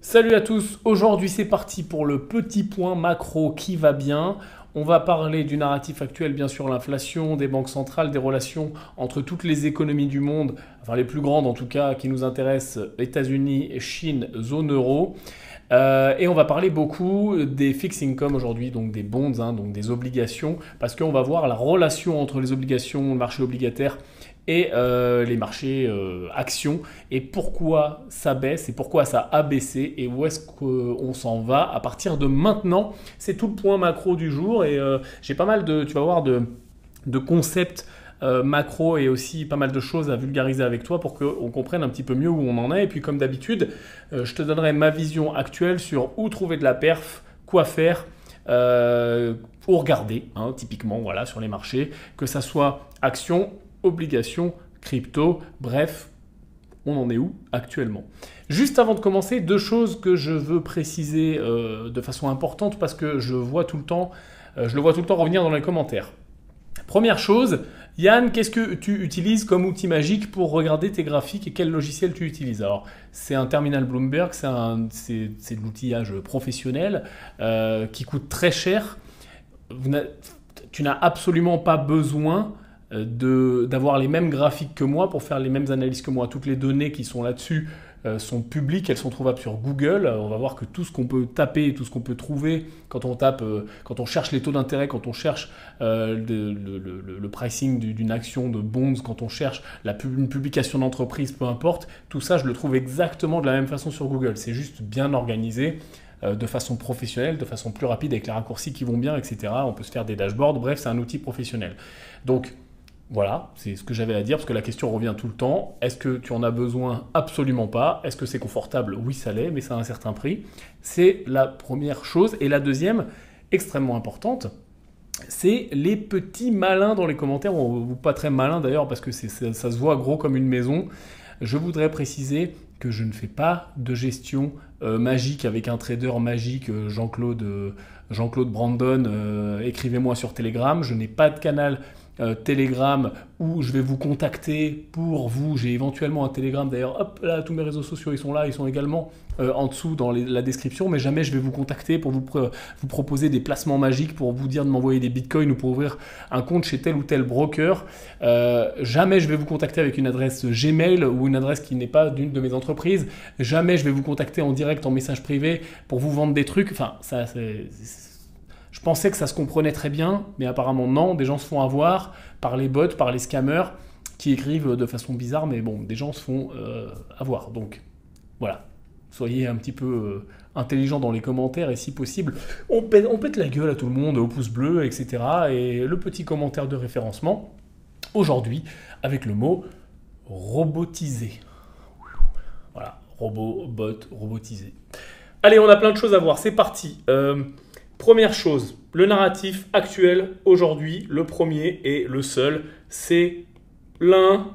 Salut à tous, aujourd'hui c'est parti pour le petit point macro qui va bien. On va parler du narratif actuel, bien sûr, l'inflation, des banques centrales, des relations entre toutes les économies du monde, enfin les plus grandes en tout cas, qui nous intéressent, États-Unis, Chine, zone euro. Et on va parler beaucoup des fixed income aujourd'hui, donc des bonds, donc des obligations, parce qu'on va voir la relation entre les obligations, le marché obligataire et les marchés actions, et pourquoi ça baisse et pourquoi ça a baissé et où est-ce qu'on s'en va à partir de maintenant. C'est tout le point macro du jour et j'ai pas mal de, tu vas voir, de concepts macro et aussi pas mal de choses à vulgariser avec toi pour qu'on comprenne un petit peu mieux où on en est. Et puis comme d'habitude, je te donnerai ma vision actuelle sur où trouver de la perf, quoi faire, où regarder, typiquement voilà, sur les marchés, que ça soit actions, obligations, crypto, bref, on en est où actuellement? Juste avant de commencer, deux choses que je veux préciser de façon importante parce que je le vois tout le temps revenir dans les commentaires. Première chose, Yann, qu'est-ce que tu utilises comme outil magique pour regarder tes graphiques et quel logiciel tu utilises? Alors, c'est un terminal Bloomberg, c'est de l'outillage professionnel qui coûte très cher. Tu n'as absolument pas besoin d'avoir les mêmes graphiques que moi pour faire les mêmes analyses que moi. Toutes les données qui sont là-dessus sont publiques, elles sont trouvables sur Google. On va voir que tout ce qu'on peut taper, tout ce qu'on peut trouver quand on tape, quand on cherche les taux d'intérêt, quand on cherche le pricing d'une action de bonds, quand on cherche une publication d'entreprise, peu importe, tout ça je le trouve exactement de la même façon sur Google. C'est juste bien organisé. De façon professionnelle, de façon plus rapide avec les raccourcis qui vont bien, etc. On peut se faire des dashboards, bref, c'est un outil professionnel. Donc, voilà, c'est ce que j'avais à dire parce que la question revient tout le temps. Est-ce que tu en as besoin? Absolument pas. Est-ce que c'est confortable? Oui, ça l'est, mais ça a un certain prix. C'est la première chose. Et la deuxième, extrêmement importante, c'est les petits malins dans les commentaires, ou pas très malins d'ailleurs parce que ça se voit gros comme une maison. Je voudrais préciser que je ne fais pas de gestion magique avec un trader magique, Jean-Claude Brandon, écrivez-moi sur Telegram. Je n'ai pas de canal Telegram où je vais vous contacter pour vous. J'ai éventuellement un Telegram d'ailleurs, hop là, tous mes réseaux sociaux ils sont là, ils sont également en dessous dans la description, mais jamais je vais vous contacter pour vous proposer des placements magiques, pour vous dire de m'envoyer des bitcoins ou pour ouvrir un compte chez tel ou tel broker. Jamais je vais vous contacter avec une adresse Gmail ou une adresse qui n'est pas d'une de mes entreprises. Jamais je vais vous contacter en direct en message privé pour vous vendre des trucs. Enfin, ça c'est... Je pensais que ça se comprenait très bien, mais apparemment non. Des gens se font avoir par les bots, par les scammers qui écrivent de façon bizarre, mais bon, des gens se font avoir. Donc voilà, soyez un petit peu intelligents dans les commentaires et si possible, on pète la gueule à tout le monde au pouce bleu, etc. Et le petit commentaire de référencement, aujourd'hui, avec le mot robotisé. Voilà, robotisé. Allez, on a plein de choses à voir, c'est parti. Première chose, le narratif actuel aujourd'hui, le premier et le seul, c'est l'inflation.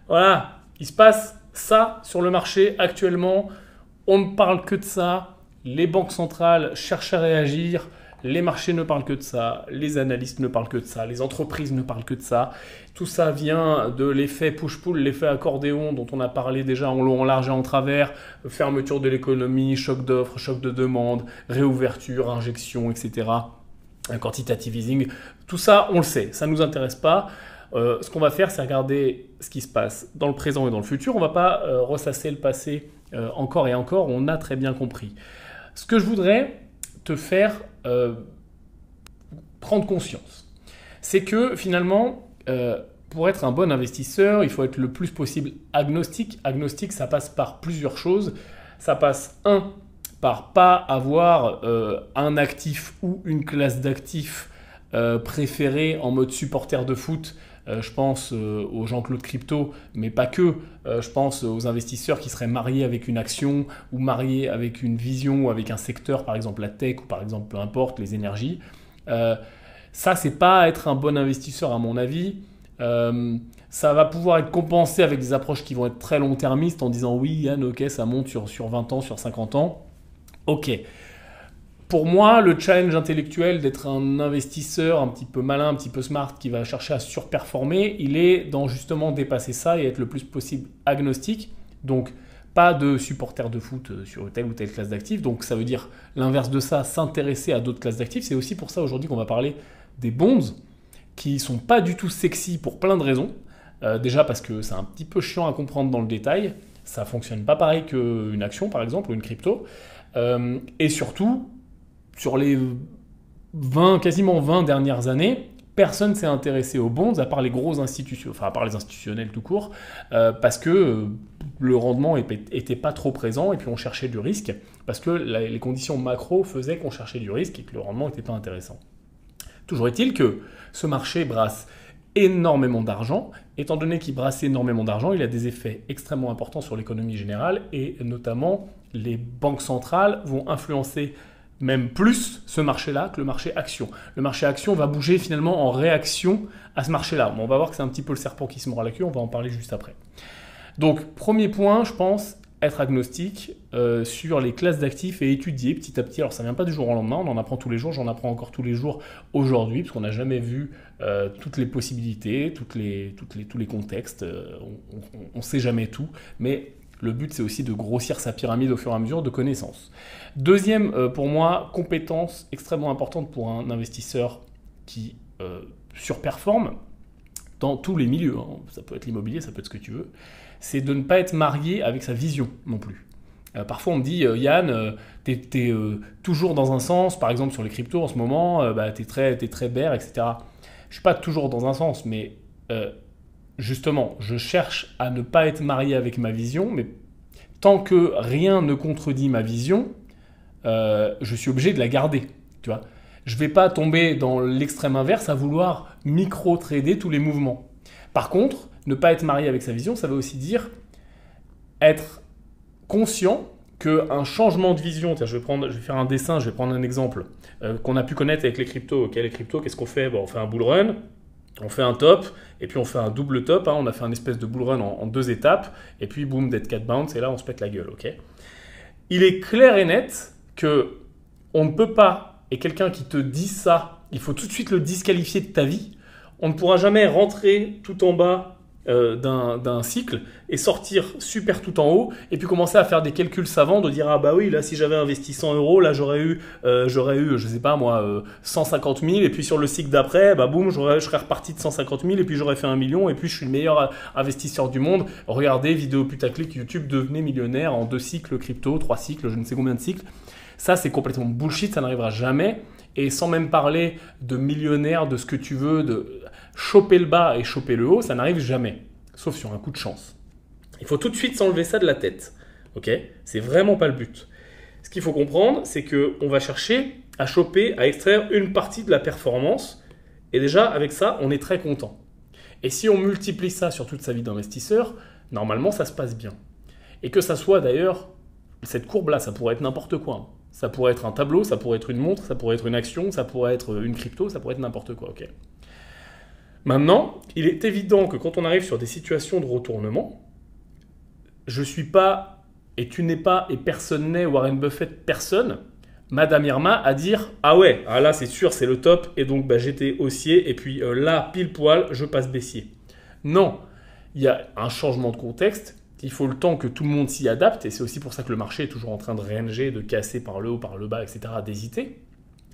Voilà, il se passe ça sur le marché actuellement. On ne parle que de ça. Les banques centrales cherchent à réagir. Les marchés ne parlent que de ça, les analystes ne parlent que de ça, les entreprises ne parlent que de ça. Tout ça vient de l'effet push-pull, l'effet accordéon dont on a parlé déjà en long, en large et en travers, fermeture de l'économie, choc d'offres, choc de demande, réouverture, injection, etc. Quantitative easing, tout ça on le sait, ça ne nous intéresse pas. Ce qu'on va faire, c'est regarder ce qui se passe dans le présent et dans le futur. On ne va pas ressasser le passé encore et encore, on a très bien compris. Ce que je voudrais te faire prendre conscience, c'est que finalement, pour être un bon investisseur, il faut être le plus possible agnostique. Agnostique, ça passe par plusieurs choses. Ça passe, par pas avoir un actif ou une classe d'actifs préférée en mode supporter de foot. Je pense aux Jean-Claude Crypto, mais pas que. Je pense aux investisseurs qui seraient mariés avec une action ou mariés avec une vision ou avec un secteur, par exemple la tech ou par exemple peu importe, les énergies. Ça, c'est pas être un bon investisseur à mon avis. Ça va pouvoir être compensé avec des approches qui vont être très long-termistes en disant oui, Yann, ok, ça monte sur 20 ans, sur 50 ans. Ok. Pour moi, le challenge intellectuel d'être un investisseur un petit peu malin, un petit peu smart, qui va chercher à surperformer, il est dans justement dépasser ça et être le plus possible agnostique. Donc, pas de supporter de foot sur telle ou telle classe d'actifs. Donc, ça veut dire l'inverse de ça, s'intéresser à d'autres classes d'actifs. C'est aussi pour ça aujourd'hui qu'on va parler des bonds, qui sont pas du tout sexy pour plein de raisons. Déjà parce que c'est un petit peu chiant à comprendre dans le détail. Ça fonctionne pas pareil qu'une action, par exemple, ou une crypto. Et surtout, sur les quasiment 20 dernières années, personne ne s'est intéressé aux bonds, à part les gros institutions, enfin à part les institutionnels tout court, parce que le rendement n'était pas trop présent et puis on cherchait du risque, parce que les conditions macro faisaient qu'on cherchait du risque et que le rendement n'était pas intéressant. Toujours est-il que ce marché brasse énormément d'argent. Étant donné qu'il brasse énormément d'argent, il a des effets extrêmement importants sur l'économie générale et notamment les banques centrales vont influencer même plus ce marché-là que le marché action. Le marché action va bouger finalement en réaction à ce marché-là. Bon, on va voir que c'est un petit peu le serpent qui se mord la queue, on va en parler juste après. Donc, premier point, je pense, être agnostique sur les classes d'actifs et étudier petit à petit. Alors, ça ne vient pas du jour au lendemain, on en apprend tous les jours, j'en apprends encore tous les jours aujourd'hui, parce qu'on n'a jamais vu toutes les possibilités, tous les contextes, on ne sait jamais tout, mais le but, c'est aussi de grossir sa pyramide au fur et à mesure de connaissances. Deuxième, pour moi, compétence extrêmement importante pour un investisseur qui surperforme dans tous les milieux, hein. Ça peut être l'immobilier, ça peut être ce que tu veux, c'est de ne pas être marié avec sa vision non plus. Parfois, on me dit, Yann, t'es toujours dans un sens, par exemple sur les cryptos en ce moment, t'es très bear, etc. Je ne suis pas toujours dans un sens, mais justement, je cherche à ne pas être marié avec ma vision, mais tant que rien ne contredit ma vision, je suis obligé de la garder, tu vois. Je ne vais pas tomber dans l'extrême inverse à vouloir micro-trader tous les mouvements. Par contre, ne pas être marié avec sa vision, ça veut aussi dire être conscient qu'un changement de vision, je vais faire un dessin, je vais prendre un exemple qu'on a pu connaître avec les cryptos. Okay, les cryptos, qu'est-ce qu'on fait? On fait un bull run, on fait un top, et puis on fait un double top. On a fait un espèce de bull run en 2 étapes, et puis boum, dead cat bounce, et là on se pète la gueule. Okay, il est clair et net qu'on ne peut pas, et quelqu'un qui te dit ça, il faut tout de suite le disqualifier de ta vie. On ne pourra jamais rentrer tout en bas d'un cycle et sortir super tout en haut et puis commencer à faire des calculs savants de dire ah bah oui là si j'avais investi 100 euros là j'aurais eu je sais pas moi 150 000 et puis sur le cycle d'après bah boum je serais reparti de 150 000 et puis j'aurais fait 1 million et puis je suis le meilleur investisseur du monde. Regardez vidéo putaclic YouTube, devenez millionnaire en 2 cycles crypto, 3 cycles, je ne sais combien de cycles. Ça c'est complètement bullshit, ça n'arrivera jamais. Et sans même parler de millionnaire, de ce que tu veux, de choper le bas et choper le haut, ça n'arrive jamais, sauf sur un coup de chance. Il faut tout de suite s'enlever ça de la tête. Okay, c'est vraiment pas le but. Ce qu'il faut comprendre, c'est qu'on va chercher à choper, à extraire une partie de la performance. Et déjà, avec ça, on est très content. Et si on multiplie ça sur toute sa vie d'investisseur, normalement, ça se passe bien. Et que ça soit d'ailleurs, cette courbe-là, ça pourrait être n'importe quoi. Ça pourrait être un tableau, ça pourrait être une montre, ça pourrait être une action, ça pourrait être une crypto, ça pourrait être n'importe quoi. Okay. Maintenant, il est évident que quand on arrive sur des situations de retournement, je ne suis pas, et tu n'es pas, et personne n'est, Warren Buffett, personne, Madame Irma, à dire « Ah ouais, ah là c'est sûr, c'est le top, et donc j'étais haussier, et puis là, pile poil, je passe baissier. » Non, il y a un changement de contexte. Il faut le temps que tout le monde s'y adapte, et c'est aussi pour ça que le marché est toujours en train de réengager, de casser par le haut, par le bas, etc., d'hésiter.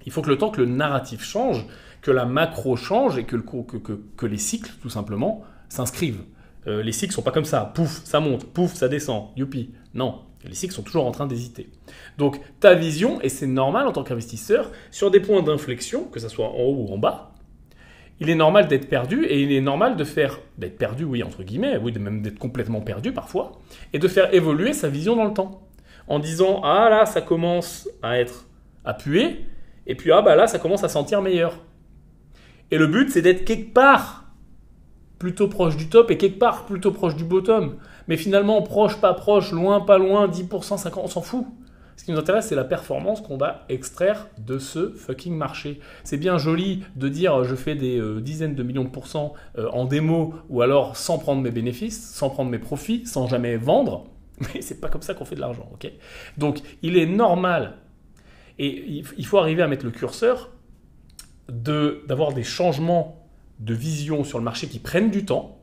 Il faut que le temps que le narratif change, que la macro change, et que les cycles, tout simplement, s'inscrivent. Les cycles ne sont pas comme ça, pouf, ça monte, pouf, ça descend, youpi. Non, les cycles sont toujours en train d'hésiter. Donc ta vision, et c'est normal en tant qu'investisseur, sur des points d'inflexion, que ce soit en haut ou en bas, il est normal d'être perdu et il est normal d'être perdu, oui, entre guillemets, oui, même d'être complètement perdu parfois, et de faire évoluer sa vision dans le temps. En disant, ah là, ça commence à puer, et puis ah bah là, ça commence à sentir meilleur. Et le but, c'est d'être quelque part plutôt proche du top et quelque part plutôt proche du bottom. Mais finalement, proche, pas proche, loin, pas loin, 10%, 50%, on s'en fout. Ce qui nous intéresse, c'est la performance qu'on va extraire de ce fucking marché. C'est bien joli de dire je fais des dizaines de millions de pourcents en démo ou alors sans prendre mes bénéfices, sans prendre mes profits, sans jamais vendre. Mais c'est pas comme ça qu'on fait de l'argent. Okay, donc, il est normal. Et il faut arriver à mettre le curseur, d'avoir des changements de vision sur le marché qui prennent du temps.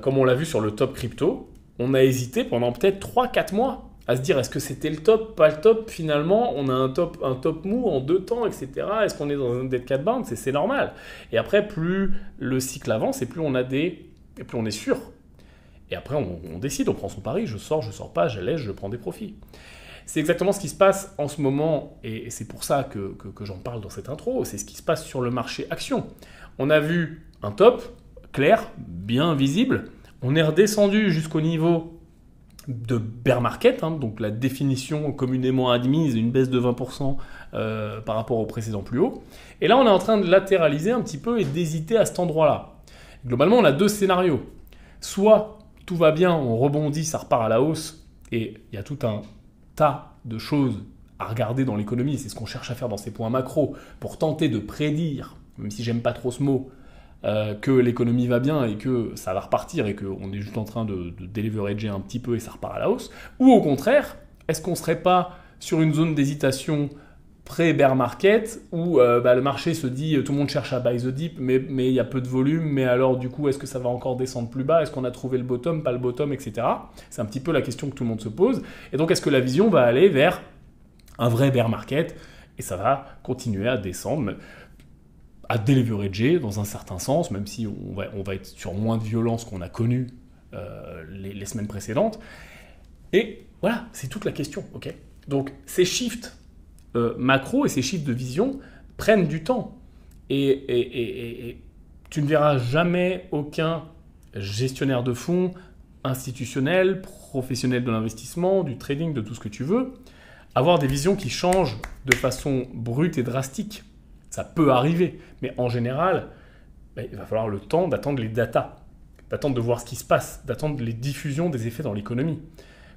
Comme on l'a vu sur le top crypto, on a hésité pendant peut-être 3-4 mois à se dire est-ce que c'était le top, pas le top. Finalement, on a un top mou en 2 temps, etc. Est-ce qu'on est dans un dead cat bounce? C'est normal. Et après, plus le cycle avance et plus on est sûr. Et après, on décide, on prend son pari, je sors pas, je laisse, je prends des profits. C'est exactement ce qui se passe en ce moment, et c'est pour ça que j'en parle dans cette intro, c'est ce qui se passe sur le marché action. On a vu un top, clair, bien visible, on est redescendu jusqu'au niveau de bear market, donc la définition communément admise, une baisse de 20% par rapport au précédent plus haut. Et là, on est en train de latéraliser un petit peu et d'hésiter à cet endroit-là. Globalement, on a 2 scénarios. Soit tout va bien, on rebondit, ça repart à la hausse, et il y a tout un tas de choses à regarder dans l'économie, c'est ce qu'on cherche à faire dans ces points macro, pour tenter de prédire, même si j'aime pas trop ce mot, que l'économie va bien et que ça va repartir et qu'on est juste en train de déleverager un petit peu et ça repart à la hausse. Ou au contraire, est-ce qu'on ne serait pas sur une zone d'hésitation pré-bear market où le marché se dit tout le monde cherche à buy the dip mais il y a peu de volume, mais alors du coup est-ce que ça va encore descendre plus bas, est-ce qu'on a trouvé le bottom, pas le bottom, etc. C'est un petit peu la question que tout le monde se pose. Et donc est-ce que la vision va aller vers un vrai bear market et ça va continuer à descendre, à déleverager dans un certain sens, même si on va être sur moins de violence qu'on a connu les semaines précédentes. Et voilà, c'est toute la question. Okay, donc ces shifts macro et ces shifts de vision prennent du temps. Et tu ne verras jamais aucun gestionnaire de fonds institutionnel, professionnel de l'investissement, du trading, de tout ce que tu veux, avoir des visions qui changent de façon brute et drastique. Ça peut arriver, mais en général, il va falloir le temps d'attendre les datas, d'attendre de voir ce qui se passe, d'attendre les diffusions des effets dans l'économie.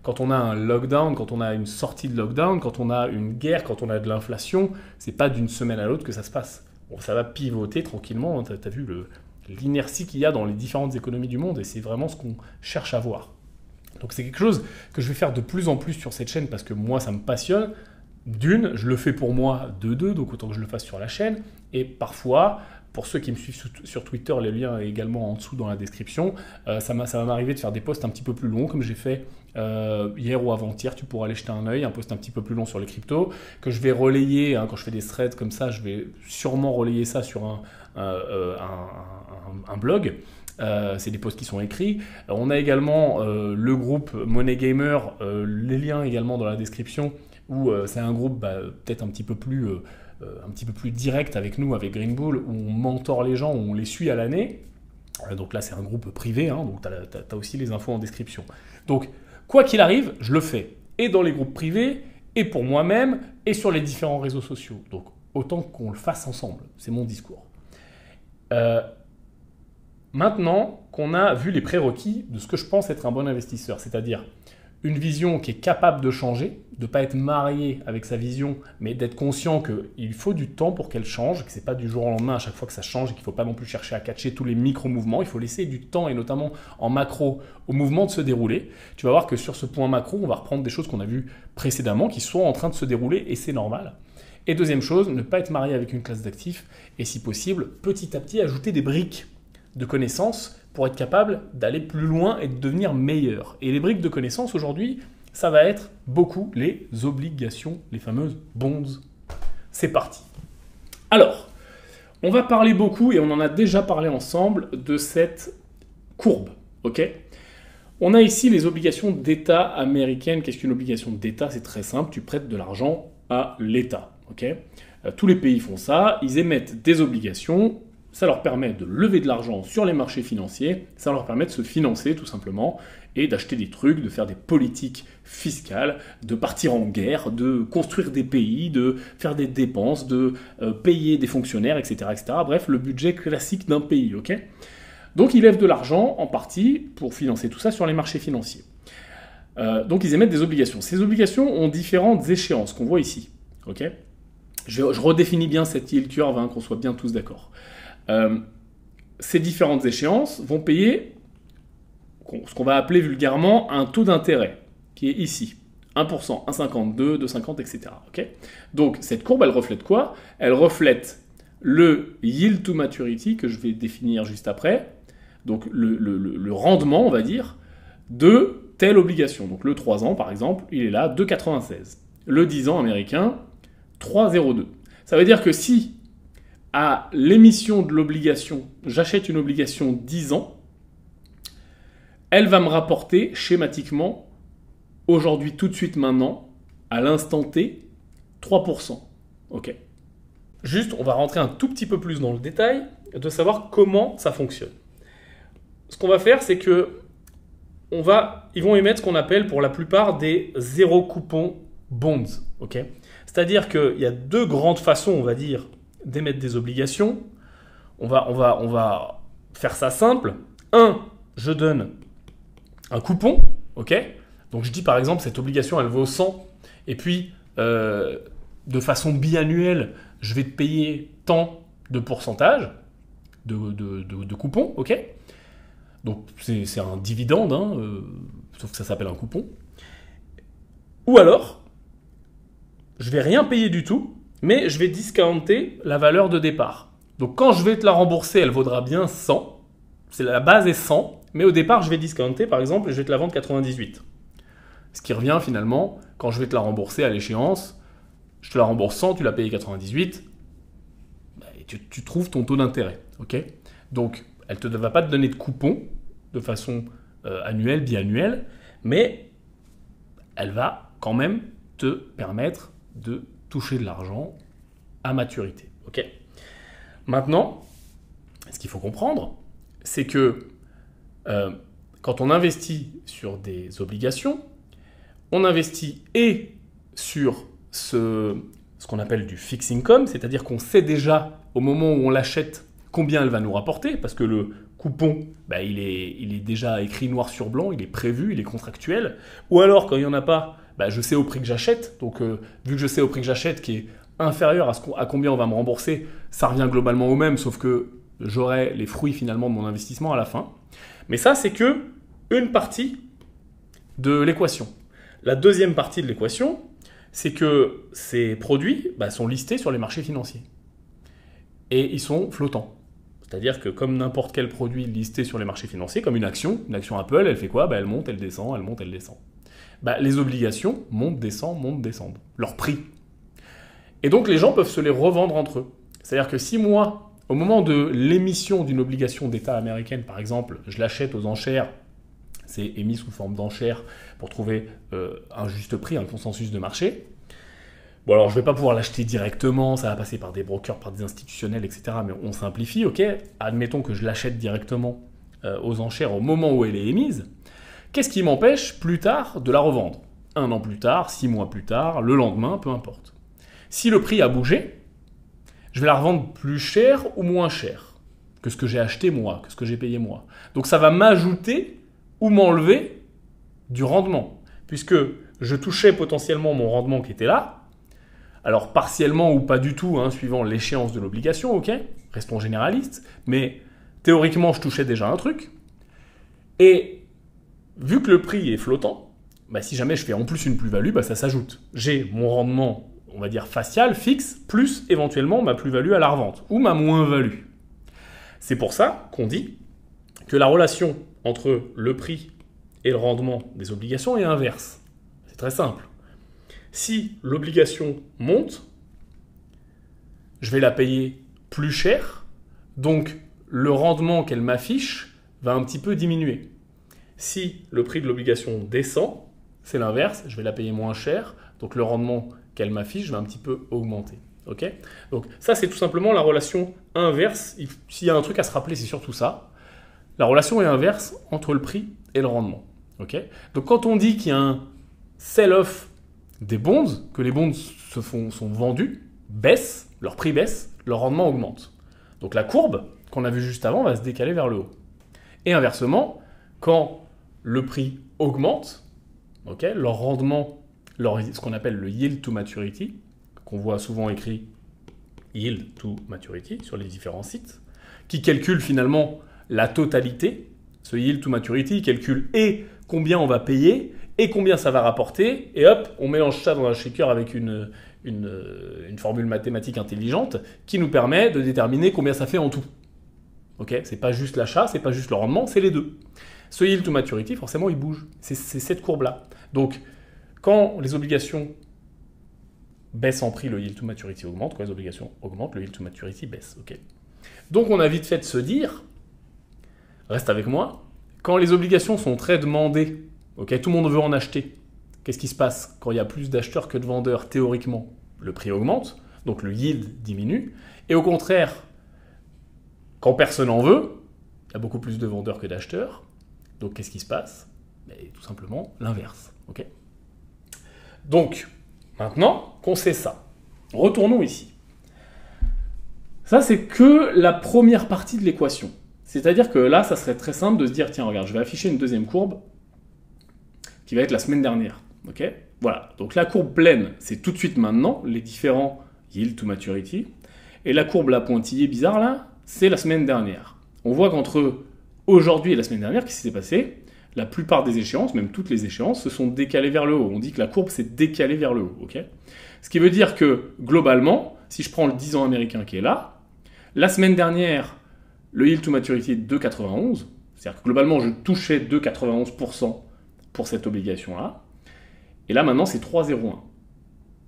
Quand on a un lockdown, quand on a une sortie de lockdown, quand on a une guerre, quand on a de l'inflation, c'est pas d'une semaine à l'autre que ça se passe. Bon, ça va pivoter tranquillement, tu as vu l'inertie qu'il y a dans les différentes économies du monde, et c'est vraiment ce qu'on cherche à voir. Donc c'est quelque chose que je vais faire de plus en plus sur cette chaîne parce que moi, ça me passionne. D'une, je le fais pour moi, de deux, donc autant que je le fasse sur la chaîne. Et parfois, pour ceux qui me suivent sur Twitter, les liens est également en dessous dans la description, ça va m'arriver de faire des posts un petit peu plus longs, comme j'ai fait hier ou avant-hier. Tu pourras aller jeter un œil, un post un petit peu plus long sur les cryptos, que je vais relayer, quand je fais des threads comme ça, je vais sûrement relayer ça sur un blog. C'est des posts qui sont écrits. On a également le groupe Money Gamer, les liens également dans la description, où c'est un groupe peut-être un petit peu plus direct avec nous, avec Green Bull, où on mentor les gens, où on les suit à l'année. Donc là, c'est un groupe privé, donc tu as aussi les infos en description. Donc, quoi qu'il arrive, je le fais, et dans les groupes privés, et pour moi-même, et sur les différents réseaux sociaux. Donc, autant qu'on le fasse ensemble. C'est mon discours. Maintenant qu'on a vu les prérequis de ce que je pense être un bon investisseur, c'est-à-dire une vision qui est capable de changer, de ne pas être marié avec sa vision, mais d'être conscient qu'il faut du temps pour qu'elle change, que ce n'est pas du jour au lendemain à chaque fois que ça change et qu'il ne faut pas non plus chercher à catcher tous les micro-mouvements. Il faut laisser du temps, et notamment en macro, au mouvement de se dérouler. Tu vas voir que sur ce point macro, on va reprendre des choses qu'on a vues précédemment qui sont en train de se dérouler et c'est normal. Et deuxième chose, ne pas être marié avec une classe d'actifs et si possible, petit à petit, ajouter des briques de connaissances pour être capable d'aller plus loin et de devenir meilleur. Et les briques de connaissances aujourd'hui, ça va être beaucoup les obligations, les fameuses bonds. C'est parti. Alors, on va parler beaucoup, et on en a déjà parlé ensemble, de cette courbe. Ok ? On a ici les obligations d'État américaines. Qu'est-ce qu'une obligation d'État ? C'est très simple, tu prêtes de l'argent à l'État. Ok ? Tous les pays font ça, ils émettent des obligations. Ça leur permet de lever de l'argent sur les marchés financiers, ça leur permet de se financer tout simplement et d'acheter des trucs, de faire des politiques fiscales, de partir en guerre, de construire des pays, de faire des dépenses, de payer des fonctionnaires, etc., etc. Bref, le budget classique d'un pays, ok ? Donc ils lèvent de l'argent en partie pour financer tout ça sur les marchés financiers. Donc ils émettent des obligations. Ces obligations ont différentes échéances qu'on voit ici, ok ? Je redéfinis bien cette yield curve, qu'on soit bien tous d'accord. Ces différentes échéances vont payer ce qu'on va appeler vulgairement un taux d'intérêt, qui est ici. 1%, 1,52, 2,50, etc. Okay, donc cette courbe, elle reflète quoi? Elle reflète le yield to maturity, que je vais définir juste après, donc le rendement, on va dire, de telle obligation. Donc le 3 ans, par exemple, il est là, 2,96. Le 10 ans américain, 3,02. Ça veut dire que si, à l'émission de l'obligation, j'achète une obligation 10 ans, elle va me rapporter schématiquement, aujourd'hui, tout de suite, maintenant, à l'instant T, 3%. Ok. Juste, on va rentrer un tout petit peu plus dans le détail de savoir comment ça fonctionne. Ce qu'on va faire, c'est que ils vont émettre ce qu'on appelle pour la plupart des zéro coupon bonds. Okay, c'est-à-dire qu'il y a deux grandes façons, on va dire, d'émettre des obligations. On va faire ça simple. Je donne un coupon. Okay, donc je dis par exemple, cette obligation, elle vaut 100. Et puis, de façon biannuelle, je vais te payer tant de pourcentage de coupons. Ok, donc c'est un dividende, hein, sauf que ça s'appelle un coupon. Ou alors, je vais rien payer du tout, mais je vais discounter la valeur de départ. Donc quand je vais te la rembourser, elle vaudra bien 100. La base est 100, mais au départ, je vais discounter, par exemple, et je vais te la vendre 98. Ce qui revient finalement, quand je vais te la rembourser à l'échéance, je te la rembourse 100, tu l'as payé 98, et tu trouves ton taux d'intérêt. Okay, donc, elle ne va pas te donner de coupon de façon annuelle, biannuelle, mais elle va quand même te permettre de toucher de l'argent à maturité. Okay, maintenant, ce qu'il faut comprendre, c'est que quand on investit sur des obligations, on investit et sur ce qu'on appelle du fixed income, c'est-à-dire qu'on sait déjà au moment où on l'achète combien elle va nous rapporter, parce que le coupon, il est déjà écrit noir sur blanc, il est prévu, il est contractuel. Ou alors, quand il n'y en a pas, je sais au prix que j'achète. Donc, vu que je sais au prix que j'achète, qui est inférieur à combien on va me rembourser, ça revient globalement au même, sauf que j'aurai les fruits finalement de mon investissement à la fin. Mais ça, c'est que une partie de l'équation. La deuxième partie de l'équation, c'est que ces produits sont listés sur les marchés financiers. Et ils sont flottants. C'est-à-dire que comme n'importe quel produit listé sur les marchés financiers, comme une action Apple, elle fait quoi? Elle monte, elle descend, elle monte, elle descend. Les obligations montent, descendent. Leur prix. Et donc les gens peuvent se les revendre entre eux. C'est-à-dire que si moi, au moment de l'émission d'une obligation d'État américaine, par exemple, je l'achète aux enchères, c'est émis sous forme d'enchères pour trouver un juste prix, un consensus de marché. Bon, alors je ne vais pas pouvoir l'acheter directement, ça va passer par des brokers, par des institutionnels, etc. Mais on simplifie, ok? Admettons que je l'achète directement aux enchères au moment où elle est émise. Qu'est-ce qui m'empêche plus tard de la revendre? 1 an plus tard, 6 mois plus tard, le lendemain, peu importe. Si le prix a bougé, je vais la revendre plus cher ou moins cher que ce que j'ai acheté moi, que ce que j'ai payé moi. Donc ça va m'ajouter ou m'enlever du rendement, puisque je touchais potentiellement mon rendement qui était là, alors partiellement ou pas du tout, suivant l'échéance de l'obligation, ok, restons généralistes, mais théoriquement je touchais déjà un truc, et vu que le prix est flottant, si jamais je fais en plus une plus-value, ça s'ajoute. J'ai mon rendement, on va dire facial, fixe, plus éventuellement ma plus-value à la revente, ou ma moins-value. C'est pour ça qu'on dit que la relation entre le prix et le rendement des obligations est inverse. C'est très simple. Si l'obligation monte, je vais la payer plus cher, donc le rendement qu'elle m'affiche va un petit peu diminuer. Si le prix de l'obligation descend, c'est l'inverse, je vais la payer moins cher, donc le rendement qu'elle m'affiche va un petit peu augmenter. Okay, donc ça, c'est tout simplement la relation inverse. S'il y a un truc à se rappeler, c'est surtout ça. La relation est inverse entre le prix et le rendement. Okay, donc quand on dit qu'il y a un sell-off des bonds, que les bonds sont vendus, baissent, leur prix baisse, leur rendement augmente. Donc la courbe qu'on a vue juste avant va se décaler vers le haut. Et inversement, quand le prix augmente, okay, leur rendement, ce qu'on appelle le yield to maturity, qu'on voit souvent écrit yield to maturity sur les différents sites, qui calcule finalement la totalité. Ce yield to maturity calcule et combien on va payer et combien ça va rapporter, et hop, on mélange ça dans un shaker avec une formule mathématique intelligente qui nous permet de déterminer combien ça fait en tout. Ok, c'est pas juste l'achat, c'est pas juste le rendement, c'est les deux. Ce yield to maturity, forcément, il bouge. C'est cette courbe-là. Donc, quand les obligations baissent en prix, le yield to maturity augmente. Quand les obligations augmentent, le yield to maturity baisse. Ok. Donc, on a vite fait de se dire, reste avec moi, quand les obligations sont très demandées, ok, tout le monde veut en acheter, qu'est-ce qui se passe? Quand il y a plus d'acheteurs que de vendeurs, théoriquement, le prix augmente, donc le yield diminue. Et au contraire, quand personne en veut, il y a beaucoup plus de vendeurs que d'acheteurs. Donc qu'est-ce qui se passe? Tout simplement l'inverse. Okay, donc, maintenant qu'on sait ça, retournons ici. Ça, c'est que la première partie de l'équation. C'est-à-dire que là, ça serait très simple de se dire, tiens, regarde, je vais afficher une deuxième courbe qui va être la semaine dernière. Okay, voilà, donc la courbe pleine, c'est tout de suite maintenant, les différents yield to maturity. Et la courbe la pointillée bizarre là, c'est la semaine dernière. On voit qu'entre aujourd'hui et la semaine dernière, qu'est-ce qui s'est passé? La plupart des échéances, même toutes les échéances, se sont décalées vers le haut. On dit que la courbe s'est décalée vers le haut. Okay, ce qui veut dire que, globalement, si je prends le 10 ans américain qui est là, la semaine dernière, le yield to maturity est de 2,91. C'est-à-dire que globalement, je touchais 2,91% pour cette obligation-là. Et là, maintenant, c'est 3,01.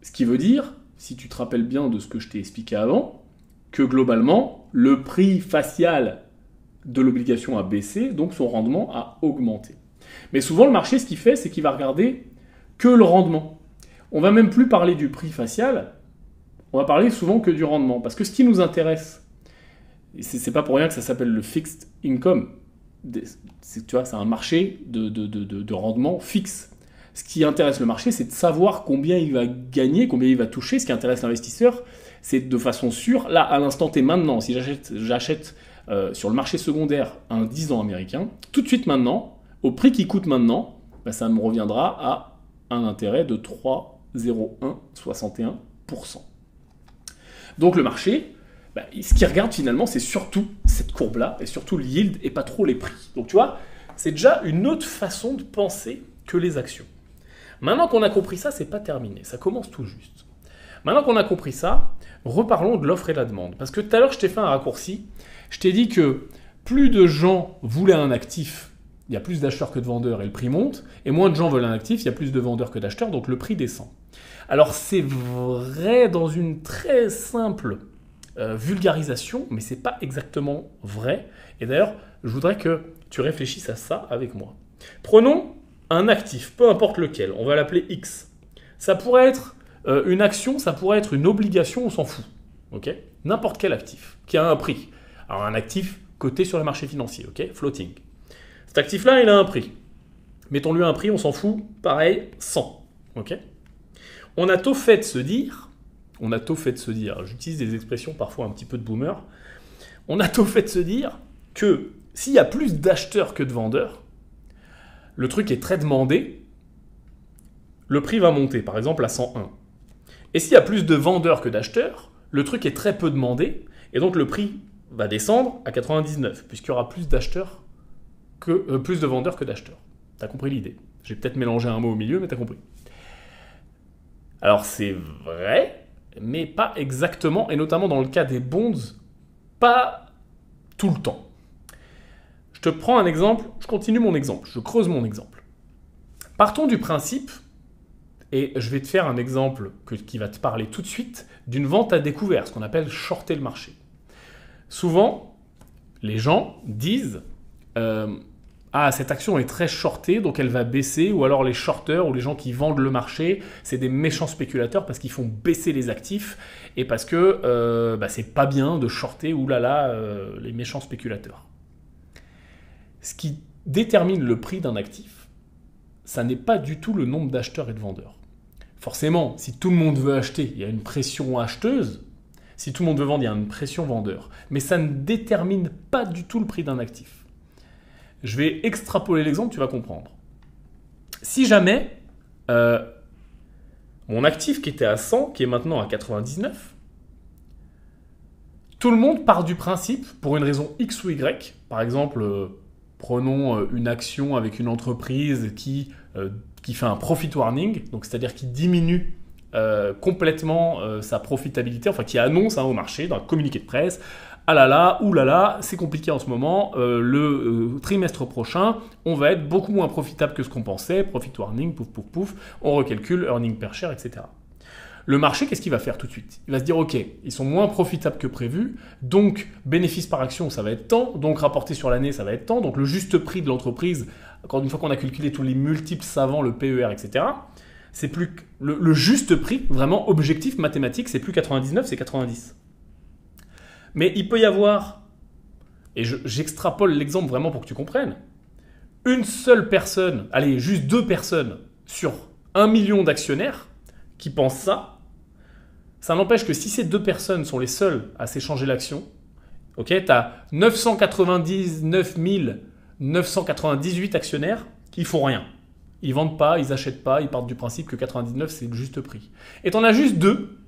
Ce qui veut dire, si tu te rappelles bien de ce que je t'ai expliqué avant, que globalement, le prix facial de l'obligation a baissé, donc son rendement a augmenté. Mais souvent, le marché, ce qu'il fait, c'est qu'il va regarder que le rendement. On va même plus parler du prix facial, on va parler souvent que du rendement. Parce que ce qui nous intéresse, et c'est pas pour rien que ça s'appelle le fixed income, tu vois, c'est un marché de rendement fixe. Ce qui intéresse le marché, c'est de savoir combien il va gagner, combien il va toucher. Ce qui intéresse l'investisseur, c'est de façon sûre, là, à l'instant T, maintenant, si j'achète sur le marché secondaire un 10 ans américain, tout de suite maintenant, au prix qui coûte maintenant, bah, ça me reviendra à un intérêt de 3,0161%. Donc le marché, bah, ce qu'il regarde finalement, c'est surtout cette courbe-là, et surtout le yield, et pas trop les prix. Donc tu vois, c'est déjà une autre façon de penser que les actions. Maintenant qu'on a compris ça, c'est pas terminé, ça commence tout juste. Maintenant qu'on a compris ça, reparlons de l'offre et la demande. Parce que tout à l'heure, je t'ai fait un raccourci. Je t'ai dit que plus de gens voulaient un actif, il y a plus d'acheteurs que de vendeurs et le prix monte, et moins de gens veulent un actif, il y a plus de vendeurs que d'acheteurs, donc le prix descend. Alors c'est vrai dans une très simple vulgarisation, mais c'est pas exactement vrai. Et d'ailleurs, je voudrais que tu réfléchisses à ça avec moi. Prenons un actif, peu importe lequel, on va l'appeler X. Ça pourrait être une action, ça pourrait être une obligation, on s'en fout. Okay, n'importe quel actif qui a un prix. Alors un actif coté sur les marchés financiers, okay, floating. Cet actif-là, il a un prix. Mettons-lui un prix, on s'en fout, pareil, 100. Okay, on a tôt fait de se dire, j'utilise des expressions parfois un petit peu de boomer, on a tôt fait de se dire que s'il y a plus d'acheteurs que de vendeurs, le truc est très demandé, le prix va monter, par exemple à 101. Et s'il y a plus de vendeurs que d'acheteurs, le truc est très peu demandé, et donc le prix va descendre à 99, puisqu'il y aura plus d'acheteurs plus de vendeurs que d'acheteurs. T'as compris l'idée? J'ai peut-être mélangé un mot au milieu, mais t'as compris. Alors c'est vrai, mais pas exactement, et notamment dans le cas des bonds, pas tout le temps. Je te prends un exemple, je continue mon exemple, je creuse mon exemple. Partons du principe, et je vais te faire un exemple qui va te parler tout de suite, d'une vente à découvert, ce qu'on appelle shorter le marché. Souvent, les gens disent cette action est très shortée, donc elle va baisser, ou alors les shorters, ou les gens qui vendent le marché, c'est des méchants spéculateurs parce qu'ils font baisser les actifs, et parce que c'est pas bien de shorter, les méchants spéculateurs. Ce qui détermine le prix d'un actif, ça n'est pas du tout le nombre d'acheteurs et de vendeurs. Forcément, si tout le monde veut acheter, il y a une pression acheteuse. Si tout le monde veut vendre, il y a une pression vendeur. Mais ça ne détermine pas du tout le prix d'un actif. Je vais extrapoler l'exemple, tu vas comprendre. Si jamais mon actif qui était à 100, qui est maintenant à 99, tout le monde part du principe, pour une raison X ou Y, par exemple, prenons une action avec une entreprise qui fait un profit warning, donc c'est-à-dire qui diminue complètement sa profitabilité, enfin qui annonce au marché dans un communiqué de presse, ah là là, oulala, c'est compliqué en ce moment, le trimestre prochain, on va être beaucoup moins profitable que ce qu'on pensait, profit warning, pouf pouf pouf, on recalcule, earning per share, etc. Le marché, qu'est-ce qu'il va faire tout de suite? Il va se dire, ok, ils sont moins profitables que prévu, donc bénéfice par action, ça va être tant, donc rapporté sur l'année, ça va être tant, donc le juste prix de l'entreprise, encore une fois qu'on a calculé tous les multiples savants, le PER, etc., c'est plus le juste prix, vraiment objectif mathématique, c'est plus 99, c'est 90. Mais il peut y avoir, et j'extrapole l'exemple vraiment pour que tu comprennes, une seule personne, allez, juste 2 personnes sur 1 million d'actionnaires qui pensent ça. Ça n'empêche que si ces 2 personnes sont les seules à s'échanger l'action, ok, tu as 999 998 actionnaires qui font rien. Ils vendent pas, ils achètent pas, ils partent du principe que 99 c'est le juste prix. Et tu en as juste 2.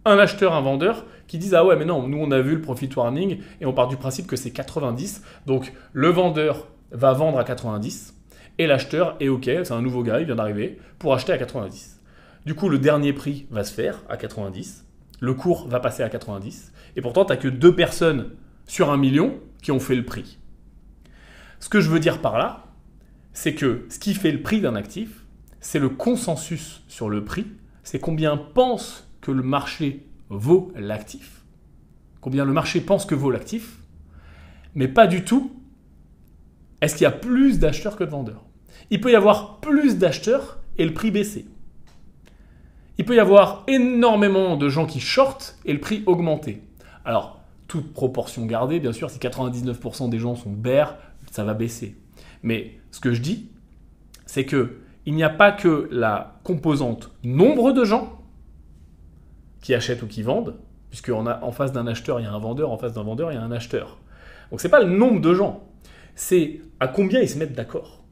Un acheteur, un vendeur, qui disent « Ah ouais, mais non, nous on a vu le profit warning et on part du principe que c'est 90. » Donc le vendeur va vendre à 90 et l'acheteur est OK, c'est un nouveau gars, il vient d'arriver, pour acheter à 90. Du coup, le dernier prix va se faire à 90, le cours va passer à 90 et pourtant, tu n'as que 2 personnes sur 1 million qui ont fait le prix. Ce que je veux dire par là, c'est que ce qui fait le prix d'un actif, c'est le consensus sur le prix, c'est combien pense que le marché vaut l'actif, combien le marché pense que vaut l'actif, mais pas du tout est-ce qu'il y a plus d'acheteurs que de vendeurs. Il peut y avoir plus d'acheteurs et le prix baisser. Il peut y avoir énormément de gens qui shortent et le prix augmenter. Alors, toute proportion gardée, bien sûr, si 99% des gens sont bears, ça va baisser. Mais ce que je dis, c'est que il n'y a pas que la composante nombre de gens qui achètent ou qui vendent, puisqu'on a en face d'un acheteur, il y a un vendeur, en face d'un vendeur, il y a un acheteur. Donc ce n'est pas le nombre de gens, c'est à combien ils se mettent d'accord.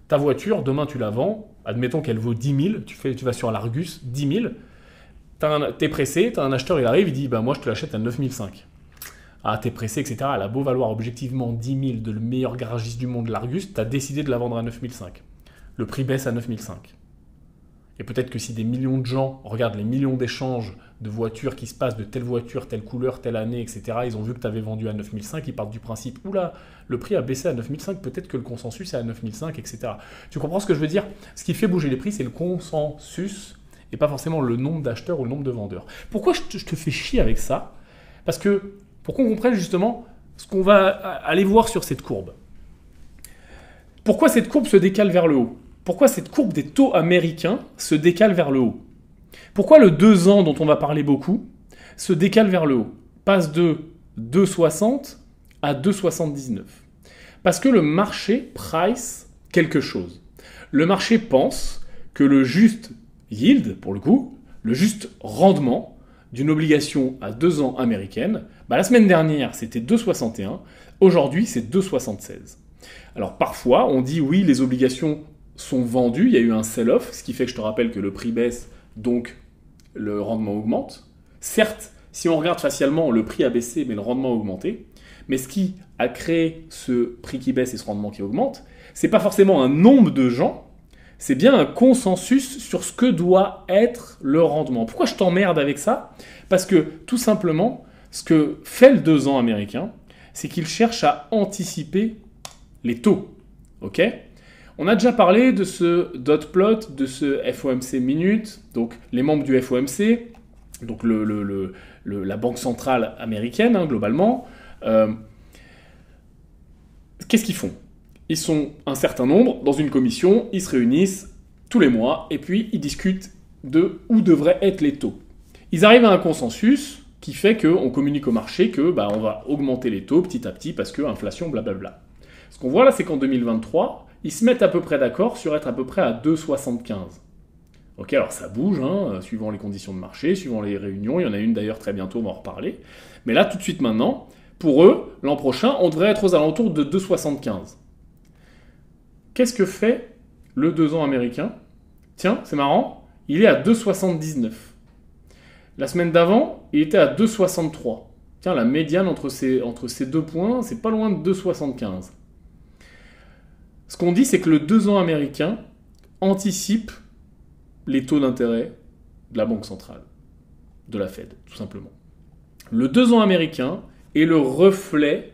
Ta voiture, demain tu la vends, admettons qu'elle vaut 10 000, tu vas sur l'Argus, 10 000, t'es pressé, t'as un acheteur, il arrive, il dit bah, « moi je te l'achète à 9 500 ». Ah, t'es pressé, etc. Elle a beau valoir objectivement 10 000 de le meilleur garagiste du monde, l'Argus, t'as décidé de la vendre à 9 500. Le prix baisse à 9 500. Et peut-être que si des millions de gens regardent les millions d'échanges de voitures qui se passent de telle voiture, telle couleur, telle année, etc., ils ont vu que tu avais vendu à 9 500, ils partent du principe, oula, le prix a baissé à 9 500, peut-être que le consensus est à 9 500, etc. Tu comprends ce que je veux dire? Ce qui fait bouger les prix, c'est le consensus et pas forcément le nombre d'acheteurs ou le nombre de vendeurs. Pourquoi je te fais chier avec ça? Parce que, pour qu'on comprenne justement ce qu'on va aller voir sur cette courbe. Pourquoi cette courbe se décale vers le haut? Pourquoi cette courbe des taux américains se décale vers le haut? Pourquoi le 2 ans dont on va parler beaucoup se décale vers le haut? Passe de 2,60 à 2,79. Parce que le marché price quelque chose. Le marché pense que le juste yield, pour le coup, le juste rendement d'une obligation à 2 ans américaine, la semaine dernière c'était 2,61, aujourd'hui c'est 2,76. Alors parfois on dit oui, les obligations sont vendus, il y a eu un sell-off, ce qui fait que je te rappelle que le prix baisse, donc le rendement augmente. Certes, si on regarde facialement, le prix a baissé, mais le rendement a augmenté. Mais ce qui a créé ce prix qui baisse et ce rendement qui augmente, c'est pas forcément un nombre de gens, c'est bien un consensus sur ce que doit être le rendement. Pourquoi je t'emmerde avec ça? Parce que tout simplement, ce que fait le 2 ans américain, c'est qu'il cherche à anticiper les taux. Ok? On a déjà parlé de ce dot plot, de ce FOMC minute, donc les membres du FOMC, donc la banque centrale américaine, globalement. Qu'est-ce qu'ils font? Ils sont un certain nombre dans une commission, ils se réunissent tous les mois et puis ils discutent de où devraient être les taux. Ils arrivent à un consensus qui fait qu'on communique au marché que on va augmenter les taux petit à petit parce que inflation, blablabla. Ce qu'on voit là, c'est qu'en 2023, ils se mettent à peu près d'accord sur être à peu près à 2,75. Ok, alors ça bouge, suivant les conditions de marché, suivant les réunions. Il y en a une d'ailleurs très bientôt, on va en reparler. Mais là, tout de suite maintenant, pour eux, l'an prochain, on devrait être aux alentours de 2,75. Qu'est-ce que fait le 2 ans américain? Tiens, c'est marrant, il est à 2,79. La semaine d'avant, il était à 2,63. Tiens, la médiane entre ces 2 points, c'est pas loin de 2,75. Ce qu'on dit, c'est que le 2 ans américain anticipe les taux d'intérêt de la Banque centrale, de la Fed, tout simplement. Le 2 ans américain est le reflet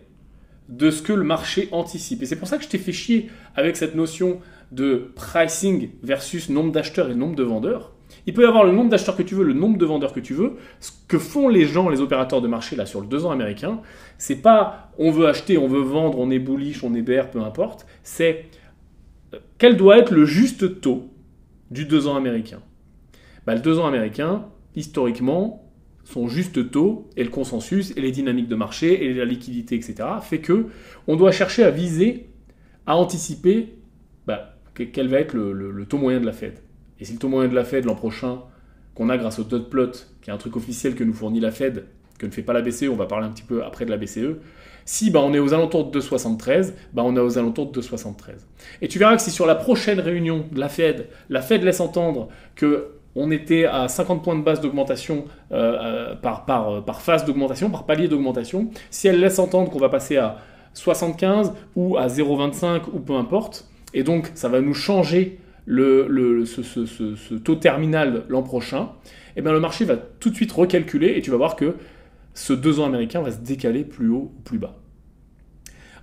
de ce que le marché anticipe. Et c'est pour ça que je t'ai fait chier avec cette notion de pricing versus nombre d'acheteurs et nombre de vendeurs. Il peut y avoir le nombre d'acheteurs que tu veux, le nombre de vendeurs que tu veux. Ce que font les gens, les opérateurs de marché là sur le 2 ans américain, c'est pas on veut acheter, on veut vendre, on est bullish, on est bear, peu importe. C'est quel doit être le juste taux du 2 ans américain. Le 2 ans américain, historiquement, son juste taux et le consensus et les dynamiques de marché et la liquidité, etc., fait que on doit chercher à viser, à anticiper quel va être le taux moyen de la Fed. Et si le taux moyen de la Fed l'an prochain, qu'on a grâce au dot plot, qui est un truc officiel que nous fournit la Fed, que ne fait pas la BCE, on va parler un petit peu après de la BCE, si on est aux alentours de 2,73, on est aux alentours de 2,73. Et tu verras que si sur la prochaine réunion de la Fed laisse entendre qu'on était à 50 points de base d'augmentation par phase d'augmentation, par palier d'augmentation, si elle laisse entendre qu'on va passer à 75 ou à 0,25 ou peu importe, et donc ça va nous changer ce taux terminal l'an prochain, et le marché va tout de suite recalculer et tu vas voir que ce 2 ans américain va se décaler plus haut ou plus bas.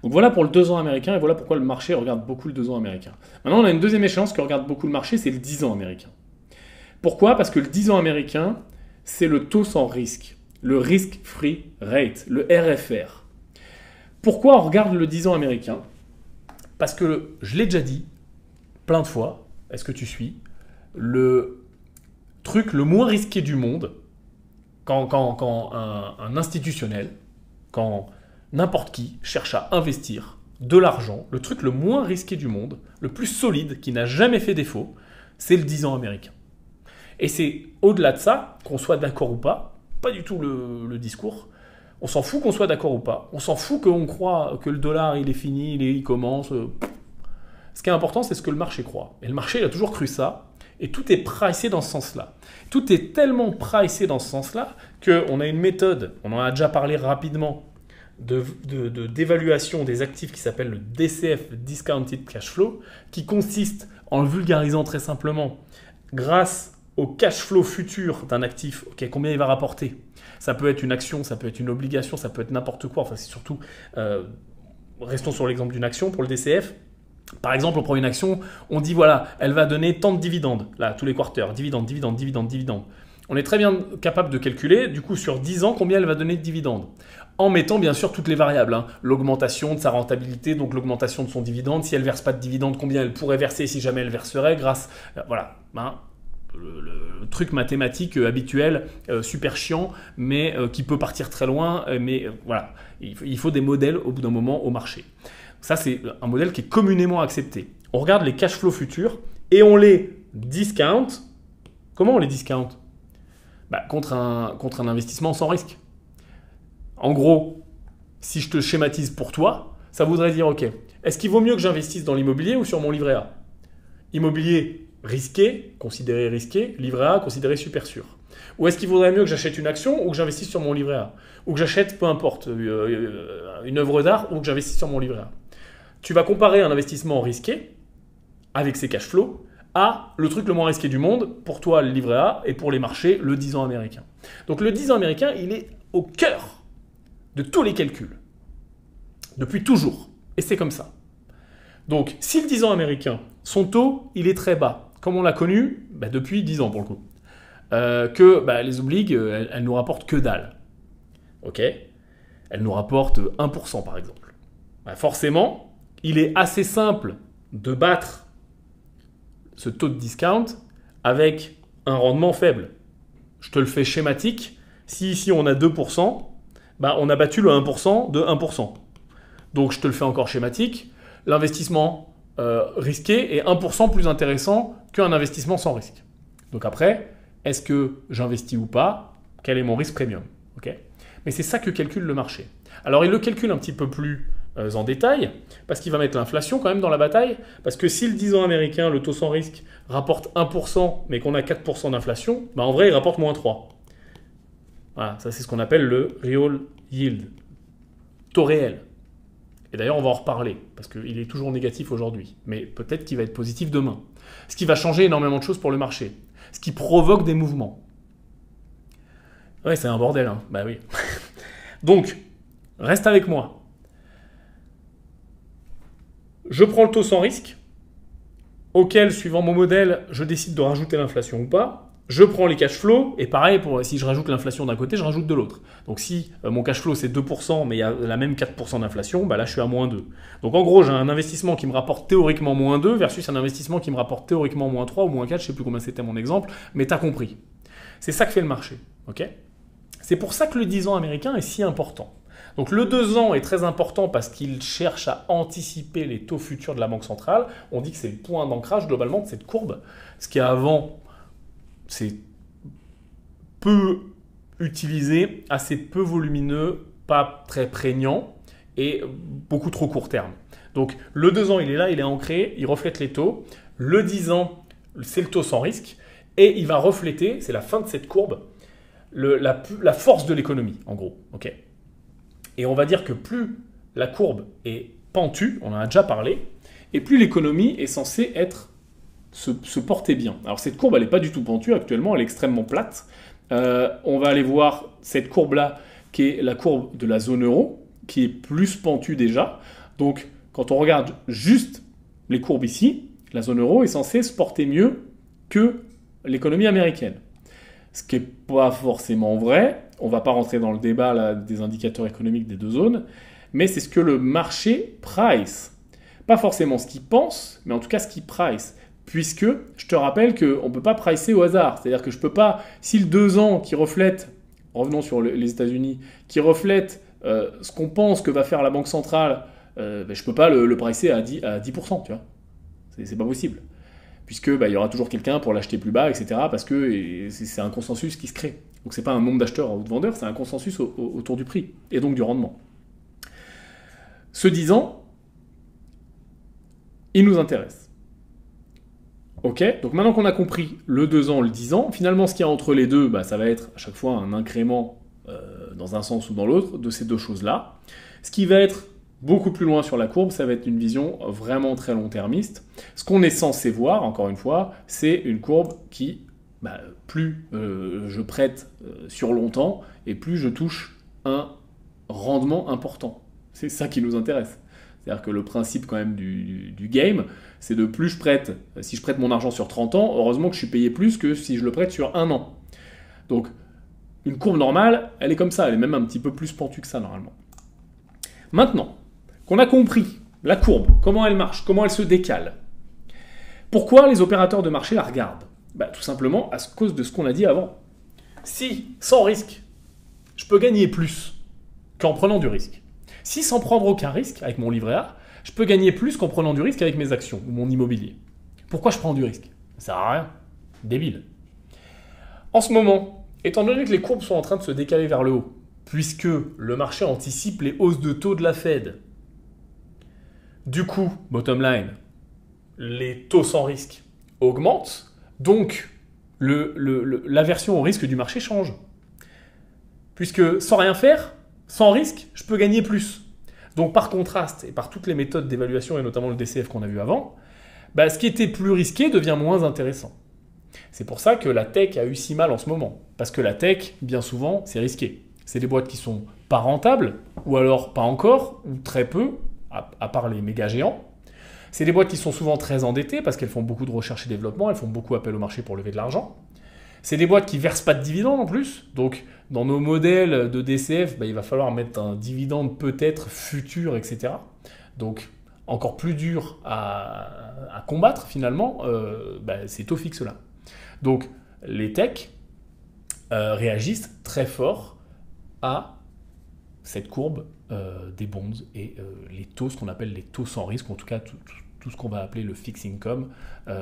Donc voilà pour le 2 ans américain et voilà pourquoi le marché regarde beaucoup le 2 ans américain. Maintenant on a une deuxième échéance qui regarde beaucoup le marché, c'est le 10 ans américain. Pourquoi ? Parce que le 10 ans américain, c'est le taux sans risque, le risk-free rate, le RFR. Pourquoi on regarde le 10 ans américain ? Parce que, je l'ai déjà dit plein de fois, est-ce que tu suis, le truc le moins risqué du monde, quand un institutionnel, quand n'importe qui cherche à investir de l'argent, le truc le moins risqué du monde, le plus solide, qui n'a jamais fait défaut, c'est le 10 ans américain. Et c'est au-delà de ça, qu'on soit d'accord ou pas du tout le discours, on s'en fout qu'on soit d'accord ou pas, on s'en fout qu'on croit que le dollar il est fini, il commence. Ce qui est important, c'est ce que le marché croit. Et le marché, il a toujours cru ça, et tout est pricé dans ce sens-là. Tout est tellement pricé dans ce sens-là qu'on a une méthode, on en a déjà parlé rapidement, d'évaluation des actifs qui s'appelle le DCF, Discounted Cash Flow, qui consiste, en le vulgarisant très simplement, grâce au cash flow futur d'un actif, combien il va rapporter. Ça peut être une action, ça peut être une obligation, ça peut être n'importe quoi. Enfin, c'est surtout, restons sur l'exemple d'une action pour le DCF. Par exemple, on prend une action, on dit voilà, elle va donner tant de dividendes, là, tous les quarters, dividendes. On est très bien capable de calculer, du coup, sur 10 ans, combien elle va donner de dividendes. En mettant bien sûr toutes les variables, l'augmentation de sa rentabilité, donc l'augmentation de son dividende, si elle ne verse pas de dividende, combien elle pourrait verser si jamais elle verserait, grâce, voilà, le truc mathématique habituel, super chiant, mais qui peut partir très loin, mais voilà, il faut des modèles au bout d'un moment au marché. Ça, c'est un modèle qui est communément accepté. On regarde les cash flows futurs et on les discount. Comment on les discount ? Contre un investissement sans risque. En gros, si je te schématise pour toi, ça voudrait dire, ok, est-ce qu'il vaut mieux que j'investisse dans l'immobilier ou sur mon livret A ? Immobilier risqué, considéré risqué, livret A considéré super sûr. Ou est-ce qu'il vaudrait mieux que j'achète une action ou que j'investisse sur mon livret A ? Ou que j'achète, peu importe, une œuvre d'art ou que j'investisse sur mon livret A ? Tu vas comparer un investissement risqué avec ses cash flows à le truc le moins risqué du monde, pour toi le livret A et pour les marchés le 10 ans américain. Donc le 10 ans américain, il est au cœur de tous les calculs, depuis toujours. Et c'est comme ça. Donc si le 10 ans américain, son taux, il est très bas, comme on l'a connu depuis 10 ans pour le coup, que les obligues, elles nous rapportent que dalle. Ok ? Elles nous rapportent 1% par exemple. Forcément, il est assez simple de battre ce taux de discount avec un rendement faible. Je te le fais schématique. Si ici on a 2%, on a battu le 1% de 1%. Donc je te le fais encore schématique. L'investissement risqué est 1% plus intéressant qu'un investissement sans risque. Donc après, est-ce que j'investis ou pas ? Quel est mon risque premium ? Okay ? Mais c'est ça que calcule le marché. Alors il le calcule un petit peu plus en détail, parce qu'il va mettre l'inflation quand même dans la bataille, parce que si le 10 ans américain, le taux sans risque, rapporte 1%, mais qu'on a 4% d'inflation, en vrai, il rapporte moins 3%. Voilà, ça c'est ce qu'on appelle le real yield, taux réel. Et d'ailleurs, on va en reparler, parce qu'il est toujours négatif aujourd'hui. Mais peut-être qu'il va être positif demain. Ce qui va changer énormément de choses pour le marché. Ce qui provoque des mouvements. Ouais, c'est un bordel, hein. Bah oui. Donc, reste avec moi. Je prends le taux sans risque, auquel, suivant mon modèle, je décide de rajouter l'inflation ou pas. Je prends les cash flows, et pareil, si je rajoute l'inflation d'un côté, je rajoute de l'autre. Donc si mon cash flow c'est 2%, mais il y a la même 4% d'inflation, bah là je suis à moins 2. Donc en gros, j'ai un investissement qui me rapporte théoriquement moins 2 versus un investissement qui me rapporte théoriquement moins 3 ou moins 4, je ne sais plus combien c'était mon exemple, mais tu as compris. C'est ça que fait le marché. Okay, c'est pour ça que le 10 ans américain est si important. Donc le 2 ans est très important parce qu'il cherche à anticiper les taux futurs de la Banque centrale. On dit que c'est le point d'ancrage globalement de cette courbe, ce qui avant... c'est peu utilisé, assez peu volumineux, pas très prégnant et beaucoup trop court terme. Donc le 2 ans, il est là, il est ancré, il reflète les taux. Le 10 ans, c'est le taux sans risque et il va refléter, c'est la fin de cette courbe, la force de l'économie, en gros. Okay, et on va dire que plus la courbe est pentue, on en a déjà parlé, et plus l'économie est censée se porter bien. Alors cette courbe, elle n'est pas du tout pentue actuellement, elle est extrêmement plate. On va aller voir cette courbe-là, qui est la courbe de la zone euro, qui est plus pentue déjà. Donc quand on regarde juste les courbes ici, la zone euro est censée se porter mieux que l'économie américaine. Ce qui n'est pas forcément vrai. On ne va pas rentrer dans le débat là, des indicateurs économiques des deux zones, mais c'est ce que le marché price. Pas forcément ce qu'il pense, mais en tout cas ce qu'il price. Puisque je te rappelle qu'on ne peut pas pricer au hasard. C'est-à-dire que je ne peux pas, si le 2 ans qui reflète, revenons sur les États-Unis, qui reflète ce qu'on pense que va faire la Banque centrale, je ne peux pas le pricer à 10%, tu vois. C'est pas possible. Puisque il y aura toujours quelqu'un pour l'acheter plus bas, etc. Parce que c'est un consensus qui se crée. Donc ce n'est pas un nombre d'acheteurs ou de vendeurs, c'est un consensus autour du prix et donc du rendement. Ce 10 ans, il nous intéresse. Ok, donc maintenant qu'on a compris le 2 ans, le 10 ans, finalement ce qu'il y a entre les deux, ça va être à chaque fois un incrément dans un sens ou dans l'autre de ces deux choses-là. Ce qui va être beaucoup plus loin sur la courbe, ça va être une vision vraiment très long-termiste. Ce qu'on est censé voir, encore une fois, c'est une courbe qui, plus je prête sur longtemps et plus je touche un rendement important. C'est ça qui nous intéresse. C'est-à-dire que le principe quand même du game, c'est de plus je prête, si je prête mon argent sur 30 ans, heureusement que je suis payé plus que si je le prête sur 1 an. Donc une courbe normale, elle est comme ça, elle est même un petit peu plus pentue que ça normalement. Maintenant qu'on a compris la courbe, comment elle marche, comment elle se décale, pourquoi les opérateurs de marché la regardent ? Tout simplement à cause de ce qu'on a dit avant. Si, sans risque, je peux gagner plus qu'en prenant du risque. Si sans prendre aucun risque avec mon livret A, je peux gagner plus qu'en prenant du risque avec mes actions ou mon immobilier. Pourquoi je prends du risque ? Ça sert à rien. Débile. En ce moment, étant donné que les courbes sont en train de se décaler vers le haut, puisque le marché anticipe les hausses de taux de la Fed, du coup, bottom line, les taux sans risque augmentent, donc l'aversion au risque du marché change. Puisque sans rien faire, sans risque, je peux gagner plus. Donc par contraste, et par toutes les méthodes d'évaluation, et notamment le DCF qu'on a vu avant, ce qui était plus risqué devient moins intéressant. C'est pour ça que la tech a eu si mal en ce moment. Parce que la tech, bien souvent, c'est risqué. C'est des boîtes qui sont pas rentables, ou alors pas encore, ou très peu, à part les méga géants. C'est des boîtes qui sont souvent très endettées, parce qu'elles font beaucoup de recherche et développement, elles font beaucoup appel au marché pour lever de l'argent. C'est des boîtes qui ne versent pas de dividendes en plus. Donc, dans nos modèles de DCF, il va falloir mettre un dividende peut-être futur, etc. Donc, encore plus dur à combattre finalement, ces taux fixes-là. Donc, les techs réagissent très fort à cette courbe des bonds et les taux, ce qu'on appelle les taux sans risque, en tout cas tout ce qu'on va appeler le fixed income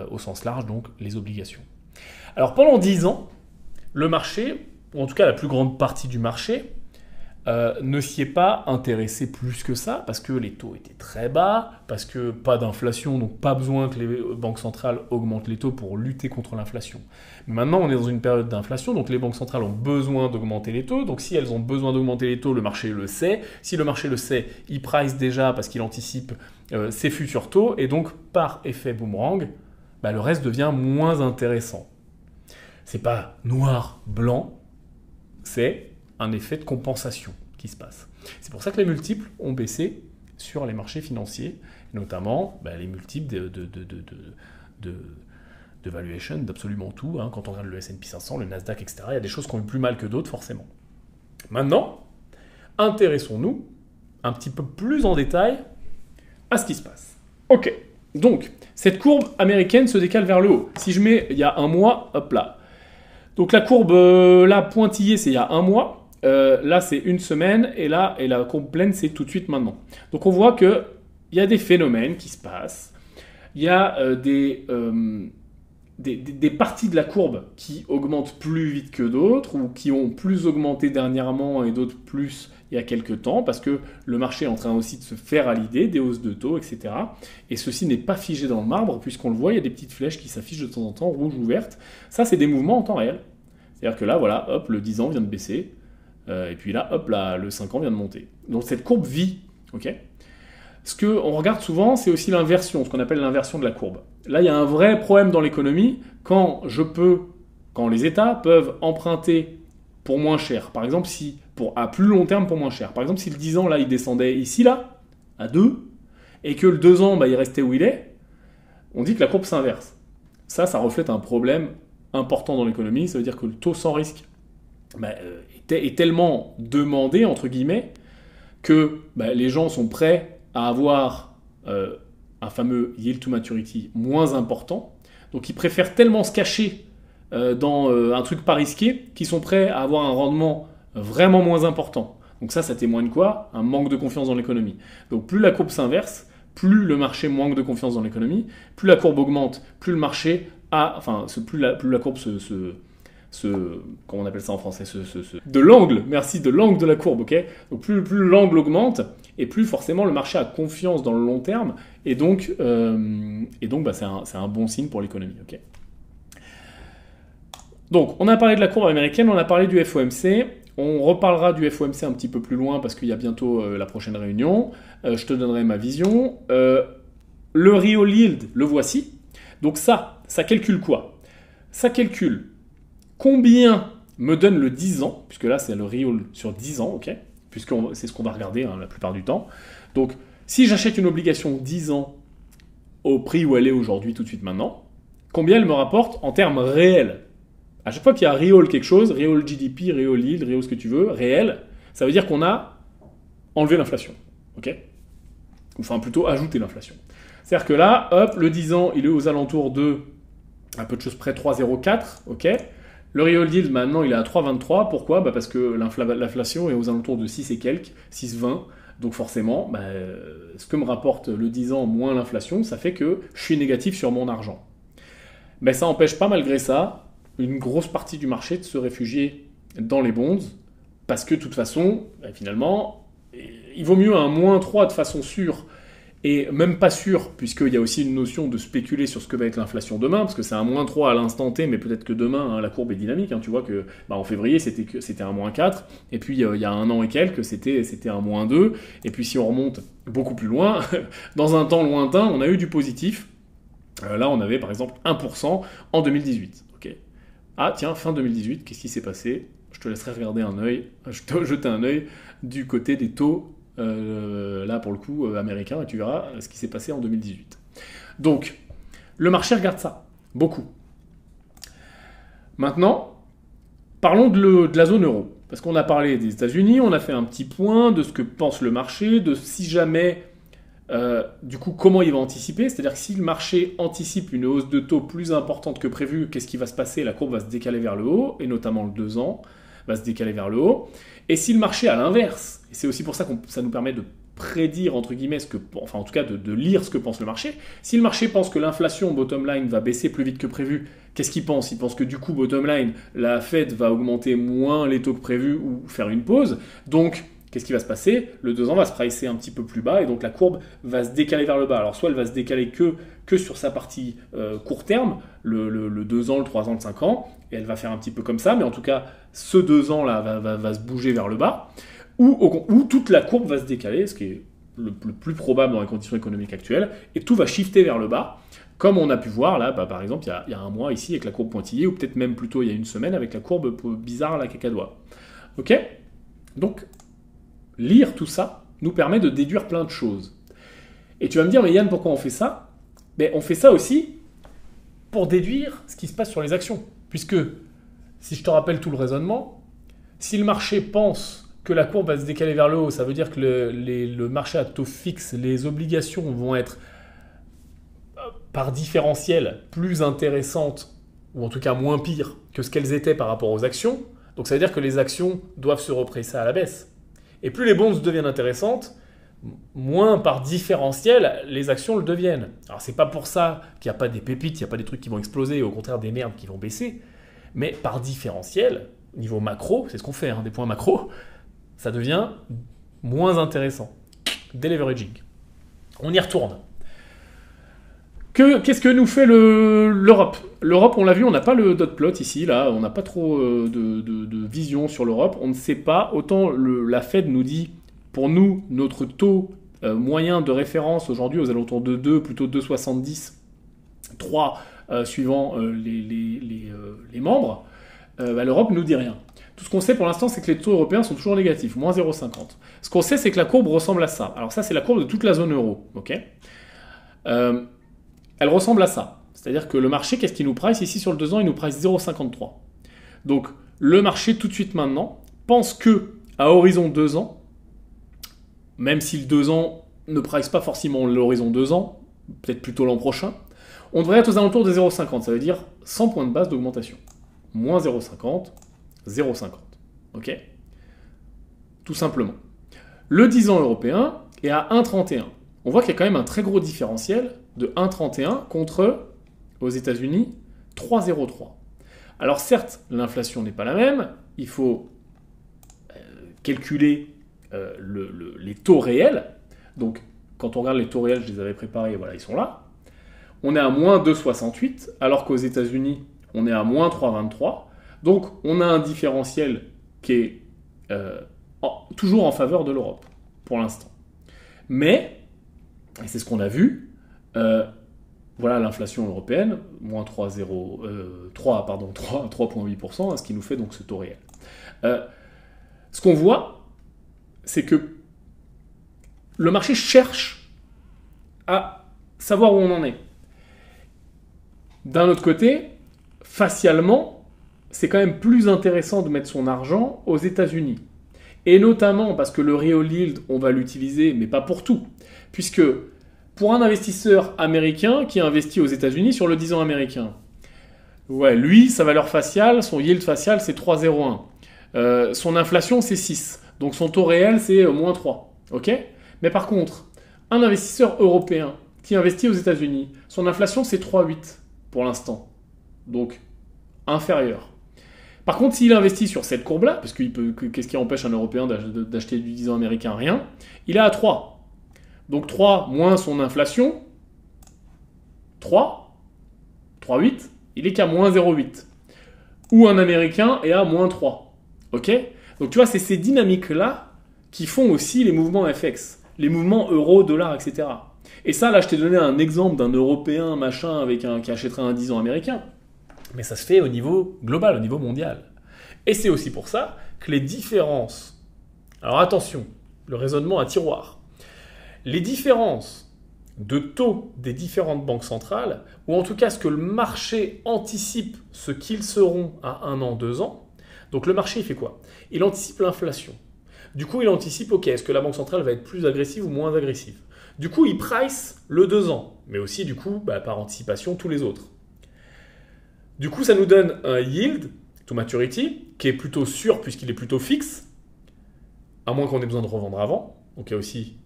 au sens large, donc les obligations. Alors pendant 10 ans, le marché, ou en tout cas la plus grande partie du marché, ne s'y est pas intéressé plus que ça, parce que les taux étaient très bas, parce que pas d'inflation, donc pas besoin que les banques centrales augmentent les taux pour lutter contre l'inflation. Mais maintenant, on est dans une période d'inflation, donc les banques centrales ont besoin d'augmenter les taux, donc si elles ont besoin d'augmenter les taux, le marché le sait. Si le marché le sait, il price déjà parce qu'il anticipe ses futurs taux, et donc par effet boomerang, le reste devient moins intéressant. C'est pas noir, blanc, c'est un effet de compensation qui se passe. C'est pour ça que les multiples ont baissé sur les marchés financiers, notamment les multiples de valuation d'absolument tout. Quand on regarde le S&P 500, le Nasdaq, etc., il y a des choses qui ont eu plus mal que d'autres, forcément. Maintenant, intéressons-nous un petit peu plus en détail à ce qui se passe. Ok, donc, cette courbe américaine se décale vers le haut. Si je mets il y a un mois, hop là. Donc la courbe là pointillée, c'est il y a un mois. Là, c'est une semaine, et là, et la courbe pleine, c'est tout de suite maintenant. Donc, on voit qu'il y a des phénomènes qui se passent. Il y a des parties de la courbe qui augmentent plus vite que d'autres, ou qui ont plus augmenté dernièrement et d'autres plus il y a quelques temps, parce que le marché est en train aussi de se faire à l'idée des hausses de taux, etc. Et ceci n'est pas figé dans le marbre, puisqu'on le voit, il y a des petites flèches qui s'affichent de temps en temps, rouges ou vertes. Ça, c'est des mouvements en temps réel. C'est-à-dire que là, voilà, hop, le 10 ans vient de baisser. Et puis là, hop, là, le 5 ans vient de monter. Donc cette courbe vit, ok. Ce qu'on regarde souvent, c'est aussi l'inversion, ce qu'on appelle l'inversion de la courbe. Là, il y a un vrai problème dans l'économie quand les États peuvent emprunter pour moins cher. Par exemple, à plus long terme pour moins cher. Par exemple, si le 10 ans, là, il descendait ici, là, à 2, et que le 2 ans, il restait où il est, on dit que la courbe s'inverse. Ça reflète un problème important dans l'économie. Ça veut dire que le taux sans risque est tellement demandé, entre guillemets, que les gens sont prêts à avoir un fameux yield to maturity moins important. Donc ils préfèrent tellement se cacher dans un truc pas risqué qu'ils sont prêts à avoir un rendement vraiment moins important. Donc ça témoigne quoi? Un manque de confiance dans l'économie. Donc plus la courbe s'inverse, plus le marché manque de confiance dans l'économie, plus la courbe augmente, plus le marché plus la courbe comment on appelle ça en français, de l'angle, merci, de l'angle de la courbe, ok. Donc plus l'angle augmente, et plus forcément le marché a confiance dans le long terme, et donc c'est un bon signe pour l'économie, ok. Donc on a parlé de la courbe américaine, on a parlé du FOMC, on reparlera du FOMC un petit peu plus loin parce qu'il y a bientôt la prochaine réunion, je te donnerai ma vision. Le real yield, le voici, donc ça calcule quoi? Ça calcule combien me donne le 10 ans, puisque là c'est le real sur 10 ans, ok, puisque c'est ce qu'on va regarder la plupart du temps. Donc si j'achète une obligation 10 ans au prix où elle est aujourd'hui, tout de suite maintenant, combien elle me rapporte en termes réels? À chaque fois qu'il y a real quelque chose, real GDP, real yield, real ce que tu veux, réel, ça veut dire qu'on a enlevé l'inflation, ok? Enfin plutôt ajouté l'inflation. C'est-à-dire que là, hop, le 10 ans, il est aux alentours de, un peu de choses près, 3,04, ok? Le real yield, maintenant, il est à 3,23. Pourquoi? Parce que l'inflation est aux alentours de 6 et quelques, 6,20. Donc forcément, ce que me rapporte le 10 ans moins l'inflation, ça fait que je suis négatif sur mon argent. Mais ça n'empêche pas, malgré ça, une grosse partie du marché de se réfugier dans les bonds, parce que de toute façon, finalement, il vaut mieux un moins 3 de façon sûre, et même pas sûr, puisqu'il y a aussi une notion de spéculer sur ce que va être l'inflation demain, parce que c'est un moins 3 à l'instant T, mais peut-être que demain, la courbe est dynamique. Tu vois que en février, c'était un moins 4, et puis il y a un an et quelques, c'était un moins 2, et puis si on remonte beaucoup plus loin, dans un temps lointain, on a eu du positif. Là, on avait par exemple 1% en 2018. Okay. Ah tiens, fin 2018, qu'est-ce qui s'est passé? Je te laisserai jeter un œil du côté des taux là pour le coup américain, et tu verras ce qui s'est passé en 2018. Donc, le marché regarde ça, beaucoup. Maintenant, parlons de la zone euro, parce qu'on a parlé des États-Unis, on a fait un petit point de ce que pense le marché, de si jamais, du coup, comment il va anticiper, c'est-à-dire que si le marché anticipe une hausse de taux plus importante que prévu, qu'est-ce qui va se passer? La courbe va se décaler vers le haut, et notamment le 2 ans va se décaler vers le haut. Et si le marché, à l'inverse, et c'est aussi pour ça que ça nous permet de prédire, entre guillemets, en tout cas de lire ce que pense le marché, si le marché pense que l'inflation bottom line va baisser plus vite que prévu, qu'est-ce qu'il pense? Il pense que du coup, bottom line, la Fed va augmenter moins les taux que prévu ou faire une pause. Donc, qu'est-ce qui va se passer? Le 2 ans va se pricer un petit peu plus bas et donc la courbe va se décaler vers le bas. Alors soit elle va se décaler que sur sa partie court terme, le 2 ans, le 3 ans, le 5 ans, et elle va faire un petit peu comme ça, mais en tout cas, ce 2 ans-là va se bouger vers le bas, ou toute la courbe va se décaler, ce qui est le plus probable dans les conditions économiques actuelles, et tout va shifter vers le bas, comme on a pu voir là, par exemple, il y a un mois ici avec la courbe pointillée, ou peut-être même plutôt il y a une semaine avec la courbe bizarre à la cacadois. Ok? Donc, lire tout ça nous permet de déduire plein de choses. Et tu vas me dire, mais Yann, pourquoi on fait ça? Ben, on fait ça aussi pour déduire ce qui se passe sur les actions. Puisque, si je te rappelle tout le raisonnement, si le marché pense que la courbe va se décaler vers le haut, ça veut dire que le marché à taux fixe, les obligations vont être par différentiel plus intéressantes, ou en tout cas moins pires que ce qu'elles étaient par rapport aux actions. Donc ça veut dire que les actions doivent se repricer à la baisse. Et plus les bonds deviennent intéressantes, moins par différentiel les actions le deviennent. Alors c'est pas pour ça qu'il n'y a pas des pépites, il n'y a pas des trucs qui vont exploser, au contraire des merdes qui vont baisser, mais par différentiel, niveau macro, c'est ce qu'on fait, des points macro, ça devient moins intéressant. Deleveraging. On y retourne. Qu'est-ce que nous fait l'Europe? L'Europe, on l'a vu, on n'a pas le dot plot ici, là, on n'a pas trop de vision sur l'Europe, on ne sait pas, autant la Fed nous dit, pour nous, notre taux moyen de référence aujourd'hui aux alentours de 2, plutôt 2,70, 3 suivant les membres, l'Europe ne nous dit rien. Tout ce qu'on sait pour l'instant, c'est que les taux européens sont toujours négatifs, moins 0,50. Ce qu'on sait, c'est que la courbe ressemble à ça. Alors ça, c'est la courbe de toute la zone euro, ok? Elle ressemble à ça. C'est-à-dire que le marché, qu'est-ce qu'il nous price? Ici, sur le 2 ans, il nous price 0,53. Donc, le marché, tout de suite maintenant, pense que à horizon 2 ans, même si le 2 ans ne price pas forcément l'horizon 2 ans, peut-être plutôt l'an prochain, on devrait être aux alentours de 0,50. Ça veut dire 100 points de base d'augmentation. Moins 0,50, 0,50. Ok? Tout simplement. Le 10 ans européen est à 1,31. On voit qu'il y a quand même un très gros différentiel de 1,31 contre, aux États-Unis, 3,03. Alors certes, l'inflation n'est pas la même, il faut calculer les taux réels. Donc, quand on regarde les taux réels, je les avais préparés, voilà, ils sont là. On est à moins 2,68, alors qu'aux États-Unis, on est à moins 3,23. Donc, on a un différentiel qui est toujours en faveur de l'Europe, pour l'instant. Mais, et c'est ce qu'on a vu, voilà l'inflation européenne, moins 3,8%, ce qui nous fait donc ce taux réel. Ce qu'on voit, c'est que le marché cherche à savoir où on en est. D'un autre côté, facialement, c'est quand même plus intéressant de mettre son argent aux États-Unis. Et notamment parce que le real yield, on va l'utiliser, mais pas pour tout. Puisque pour un investisseur américain qui investit aux États-Unis sur le 10 ans américain, ouais, lui, sa valeur faciale, son yield facial, c'est 3,01. Son inflation, c'est 6. Donc son taux réel, c'est moins 3. Ok? Mais par contre, un investisseur européen qui investit aux États-Unis, son inflation, c'est 3,8 pour l'instant. Donc, inférieur. Par contre, s'il investit sur cette courbe-là, parce qu'est-ce qui empêche un Européen d'acheter du 10 ans américain? Rien. Il est à 3. Donc 3 moins son inflation, 3,8, il est qu'à moins 0,8. Ou un Américain est à moins 3. Ok? Donc tu vois, c'est ces dynamiques-là qui font aussi les mouvements FX, les mouvements euro, dollar, etc. Et ça, là, je t'ai donné un exemple d'un Européen, machin, qui achèterait un 10 ans américain. Mais ça se fait au niveau global, au niveau mondial. Et c'est aussi pour ça que les différences... Alors attention, le raisonnement à tiroir. Les différences de taux des différentes banques centrales, ou en tout cas ce que le marché anticipe ce qu'ils seront à 1 an, 2 ans, donc le marché il fait quoi? Il anticipe l'inflation. Du coup il anticipe, ok, est-ce que la banque centrale va être plus agressive ou moins agressive? Du coup il price le 2 ans, mais aussi du coup par anticipation tous les autres. Du coup ça nous donne un yield to maturity qui est plutôt sûr puisqu'il est plutôt fixe, à moins qu'on ait besoin de revendre avant, donc il y a aussi...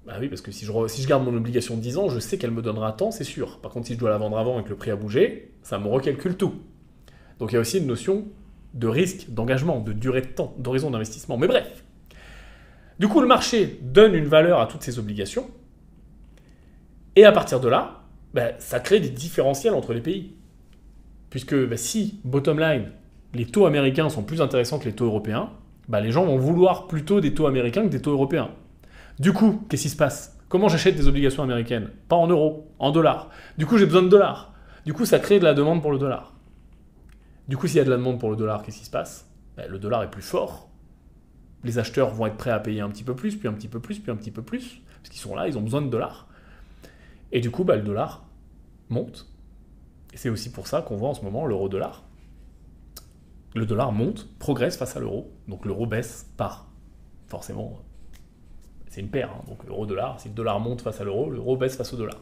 Bah oui, parce que si je garde mon obligation de 10 ans, je sais qu'elle me donnera tant, c'est sûr. Par contre, si je dois la vendre avant et que le prix a bougé, ça me recalcule tout. Donc il y a aussi une notion de risque, d'engagement, de durée de temps, d'horizon d'investissement. Mais bref. Du coup, le marché donne une valeur à toutes ces obligations, et à partir de là, ça crée des différentiels entre les pays. Puisque si, bottom line, les taux américains sont plus intéressants que les taux européens, les gens vont vouloir plutôt des taux américains que des taux européens. Du coup, qu'est-ce qui se passe? Comment j'achète des obligations américaines? Pas en euros, en dollars. Du coup, j'ai besoin de dollars. Du coup, ça crée de la demande pour le dollar. Du coup, s'il y a de la demande pour le dollar, qu'est-ce qui se passe? Le dollar est plus fort. Les acheteurs vont être prêts à payer un petit peu plus, puis un petit peu plus, puis un petit peu plus. Parce qu'ils sont là, ils ont besoin de dollars. Et du coup, le dollar monte. Et c'est aussi pour ça qu'on voit en ce moment l'euro-dollar. Le dollar monte, progresse face à l'euro. Donc l'euro baisse par, forcément, c'est une paire. Donc l'euro-dollar, si le dollar monte face à l'euro baisse face au dollar.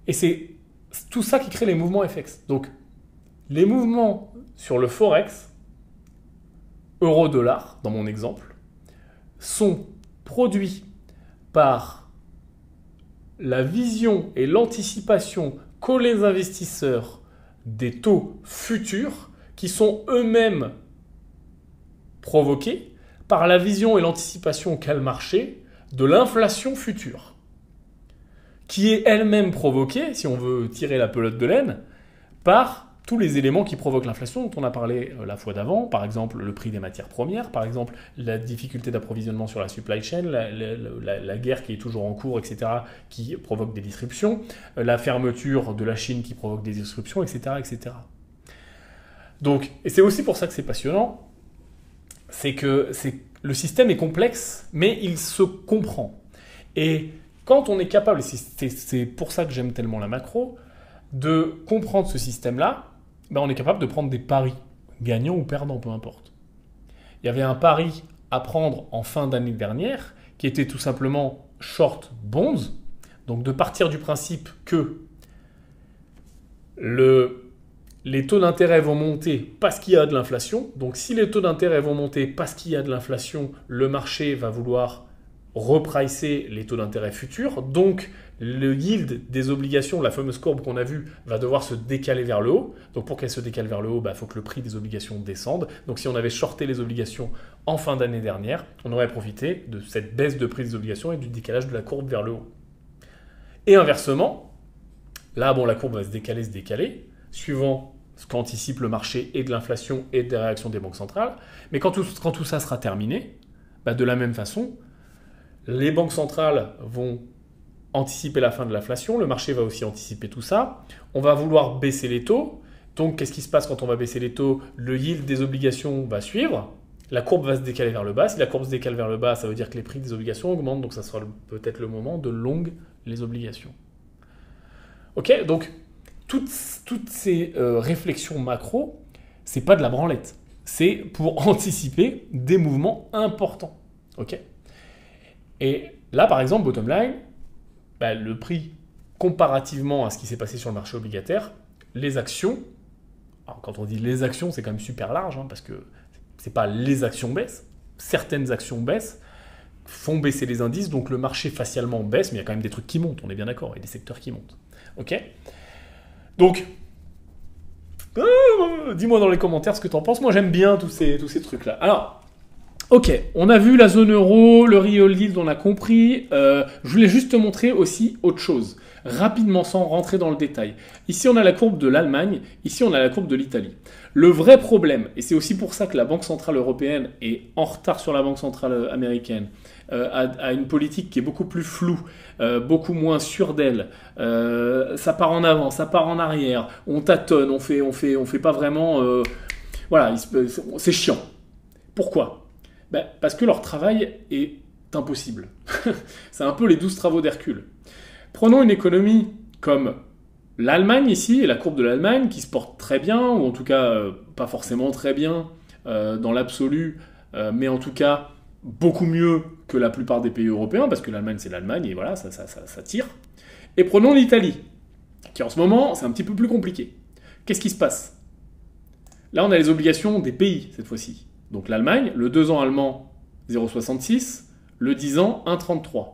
Et c'est tout ça qui crée les mouvements FX. Donc les mouvements sur le Forex, euro-dollar, dans mon exemple, sont produits par la vision et l'anticipation qu'ont les investisseurs des taux futurs qui sont eux-mêmes provoqués par la vision et l'anticipation qu'a le marché de l'inflation future, qui est elle-même provoquée, si on veut tirer la pelote de laine, par tous les éléments qui provoquent l'inflation dont on a parlé la fois d'avant, par exemple le prix des matières premières, par exemple la difficulté d'approvisionnement sur la supply chain, la guerre qui est toujours en cours, etc., qui provoque des disruptions, la fermeture de la Chine qui provoque des disruptions, etc., etc. Donc, et c'est aussi pour ça que c'est passionnant, c'est que le système est complexe, mais il se comprend. Et quand on est capable, et c'est pour ça que j'aime tellement la macro, de comprendre ce système-là, on est capable de prendre des paris, gagnants ou perdants, peu importe. Il y avait un pari à prendre en fin d'année dernière, qui était tout simplement short bonds, donc de partir du principe que les taux d'intérêt vont monter parce qu'il y a de l'inflation. Donc si les taux d'intérêt vont monter parce qu'il y a de l'inflation, le marché va vouloir repricer les taux d'intérêt futurs. Donc le yield des obligations, la fameuse courbe qu'on a vue, va devoir se décaler vers le haut. Donc pour qu'elle se décale vers le haut, il faut que le prix des obligations descende. Donc si on avait shorté les obligations en fin d'année dernière, on aurait profité de cette baisse de prix des obligations et du décalage de la courbe vers le haut. Et inversement, là, la courbe va se décaler, suivant ce qu'anticipe le marché et de l'inflation et des réactions des banques centrales. Mais quand tout ça sera terminé, de la même façon, les banques centrales vont anticiper la fin de l'inflation, le marché va aussi anticiper tout ça. On va vouloir baisser les taux. Donc, qu'est-ce qui se passe quand on va baisser les taux? Le yield des obligations va suivre. La courbe va se décaler vers le bas. Si la courbe se décale vers le bas, ça veut dire que les prix des obligations augmentent. Donc, ça sera peut-être le moment de long les obligations. Ok, donc toutes ces réflexions macro, c'est pas de la branlette. C'est pour anticiper des mouvements importants. Ok. Et là, par exemple, bottom line, le prix comparativement à ce qui s'est passé sur le marché obligataire, les actions, alors quand on dit les actions, c'est quand même super large, parce que c'est pas les actions baissent, certaines actions baissent, font baisser les indices, donc le marché facialement baisse, mais il y a quand même des trucs qui montent, on est bien d'accord, il y a des secteurs qui montent. Ok ? Donc, dis-moi dans les commentaires ce que tu en penses, moi j'aime bien tous ces trucs-là. Alors, ok, on a vu la zone euro, le real yield, on a compris. Je voulais juste te montrer aussi autre chose, rapidement sans rentrer dans le détail. Ici, on a la courbe de l'Allemagne, ici, on a la courbe de l'Italie. Le vrai problème, et c'est aussi pour ça que la Banque Centrale Européenne est en retard sur la Banque Centrale Américaine, a une politique qui est beaucoup plus floue, beaucoup moins sûre d'elle. Ça part en avant, ça part en arrière, on tâtonne, on fait pas vraiment... voilà, c'est chiant. Pourquoi ? Parce que leur travail est impossible. C'est un peu les 12 travaux d'Hercule. Prenons une économie comme l'Allemagne ici, et la courbe de l'Allemagne, qui se porte très bien, ou en tout cas pas forcément très bien dans l'absolu, mais en tout cas beaucoup mieux que la plupart des pays européens, parce que l'Allemagne c'est l'Allemagne, et voilà, ça tire. Et prenons l'Italie, qui en ce moment c'est un petit peu plus compliqué. Qu'est-ce qui se passe? Là on a les obligations des pays cette fois-ci. Donc l'Allemagne, le 2 ans allemand, 0,66, le 10 ans, 1,33.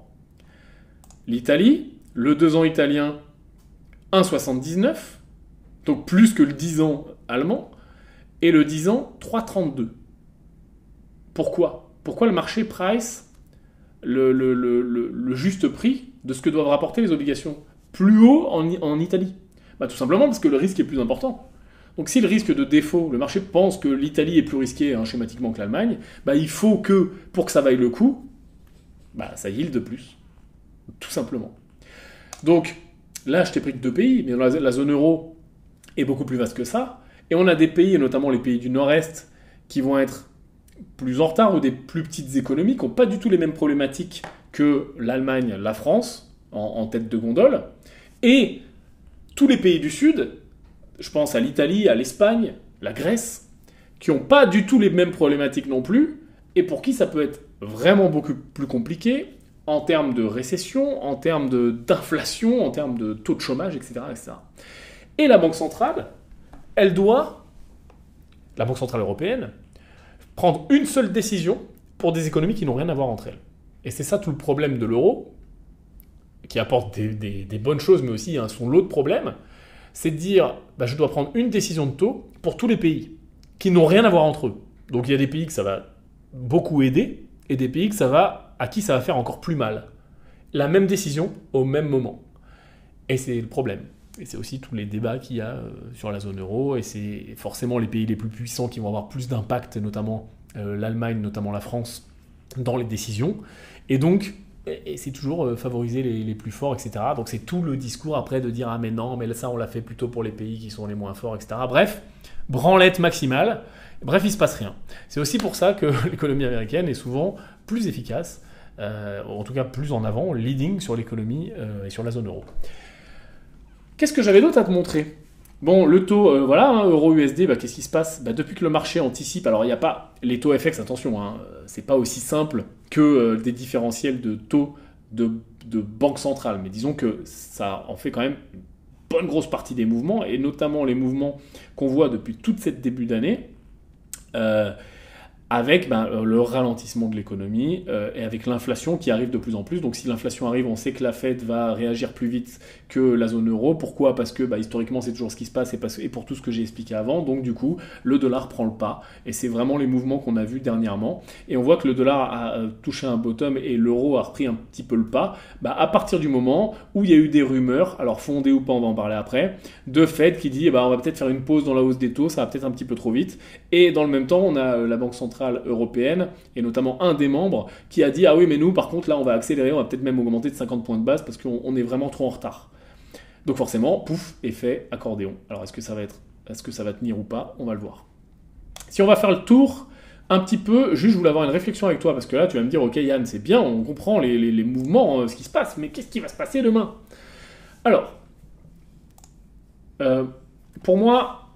L'Italie, le 2 ans italien, 1,79, donc plus que le 10 ans allemand, et le 10 ans, 3,32. Pourquoi? Pourquoi le marché price le juste prix de ce que doivent rapporter les obligations plus haut en Italie? Tout simplement parce que le risque est plus important. Donc si le risque de défaut, le marché pense que l'Italie est plus risquée schématiquement que l'Allemagne, il faut que, pour que ça vaille le coup, ça yield plus. Tout simplement. Donc là, je t'ai pris que 2 pays, mais la zone euro est beaucoup plus vaste que ça. Et on a des pays, et notamment les pays du Nord-Est, qui vont être plus en retard ou des plus petites économies, qui n'ont pas du tout les mêmes problématiques que l'Allemagne, la France, en tête de gondole. Et tous les pays du Sud, je pense à l'Italie, à l'Espagne, la Grèce, qui n'ont pas du tout les mêmes problématiques non plus, et pour qui ça peut être vraiment beaucoup plus compliqué en termes de récession, en termes d'inflation, en termes de taux de chômage, etc., etc. Et la Banque centrale, la Banque centrale européenne, prendre une seule décision pour des économies qui n'ont rien à voir entre elles. Et c'est ça tout le problème de l'euro, qui apporte des bonnes choses, mais aussi son lot de problèmes, c'est de dire, je dois prendre une décision de taux pour tous les pays, qui n'ont rien à voir entre eux. Donc il y a des pays que ça va beaucoup aider, et des pays à qui ça va faire encore plus mal. La même décision au même moment. Et c'est le problème. Et c'est aussi tous les débats qu'il y a sur la zone euro, et c'est forcément les pays les plus puissants qui vont avoir plus d'impact, notamment l'Allemagne, notamment la France, dans les décisions. Et donc, c'est toujours favoriser les plus forts, etc. Donc c'est tout le discours après de dire « Ah mais non, mais ça on l'a fait plutôt pour les pays qui sont les moins forts, etc. » Bref, branlette maximale. Bref, il ne se passe rien. C'est aussi pour ça que l'économie américaine est souvent plus efficace, en tout cas plus en avant, leading sur l'économie et sur la zone euro. Qu'est-ce que j'avais d'autre à te montrer? Bon, le taux, euro-USD, qu'est-ce qui se passe? Depuis que le marché anticipe, alors il n'y a pas les taux FX, attention, c'est pas aussi simple que des différentiels de taux de banque centrale, mais disons que ça en fait quand même une bonne grosse partie des mouvements, et notamment les mouvements qu'on voit depuis toute cette début d'année, avec le ralentissement de l'économie et avec l'inflation qui arrive de plus en plus. Donc si l'inflation arrive, on sait que la Fed va réagir plus vite que la zone euro. Pourquoi? Parce que historiquement c'est toujours ce qui se passe, et pour tout ce que j'ai expliqué avant. Donc du coup, le dollar prend le pas, et c'est vraiment les mouvements qu'on a vus dernièrement. Et on voit que le dollar a touché un bottom et l'euro a repris un petit peu le pas, à partir du moment où il y a eu des rumeurs, alors fondées ou pas, on va en parler après, de Fed qui dit on va peut-être faire une pause dans la hausse des taux, ça va peut-être un petit peu trop vite. Et dans le même temps, on a la Banque centrale européenne, et notamment un des membres, qui a dit « Ah oui, mais nous, par contre, là, on va accélérer, on va peut-être même augmenter de 50 points de base parce qu'on est vraiment trop en retard. » Donc forcément, pouf, effet accordéon. Alors est-ce que ça va tenir ou pas? On va le voir. Si on va faire le tour un petit peu, juste je voulais avoir une réflexion avec toi, parce que là, tu vas me dire « Ok Yann, c'est bien, on comprend les mouvements, ce qui se passe, mais qu'est-ce qui va se passer demain ?» Alors, pour moi,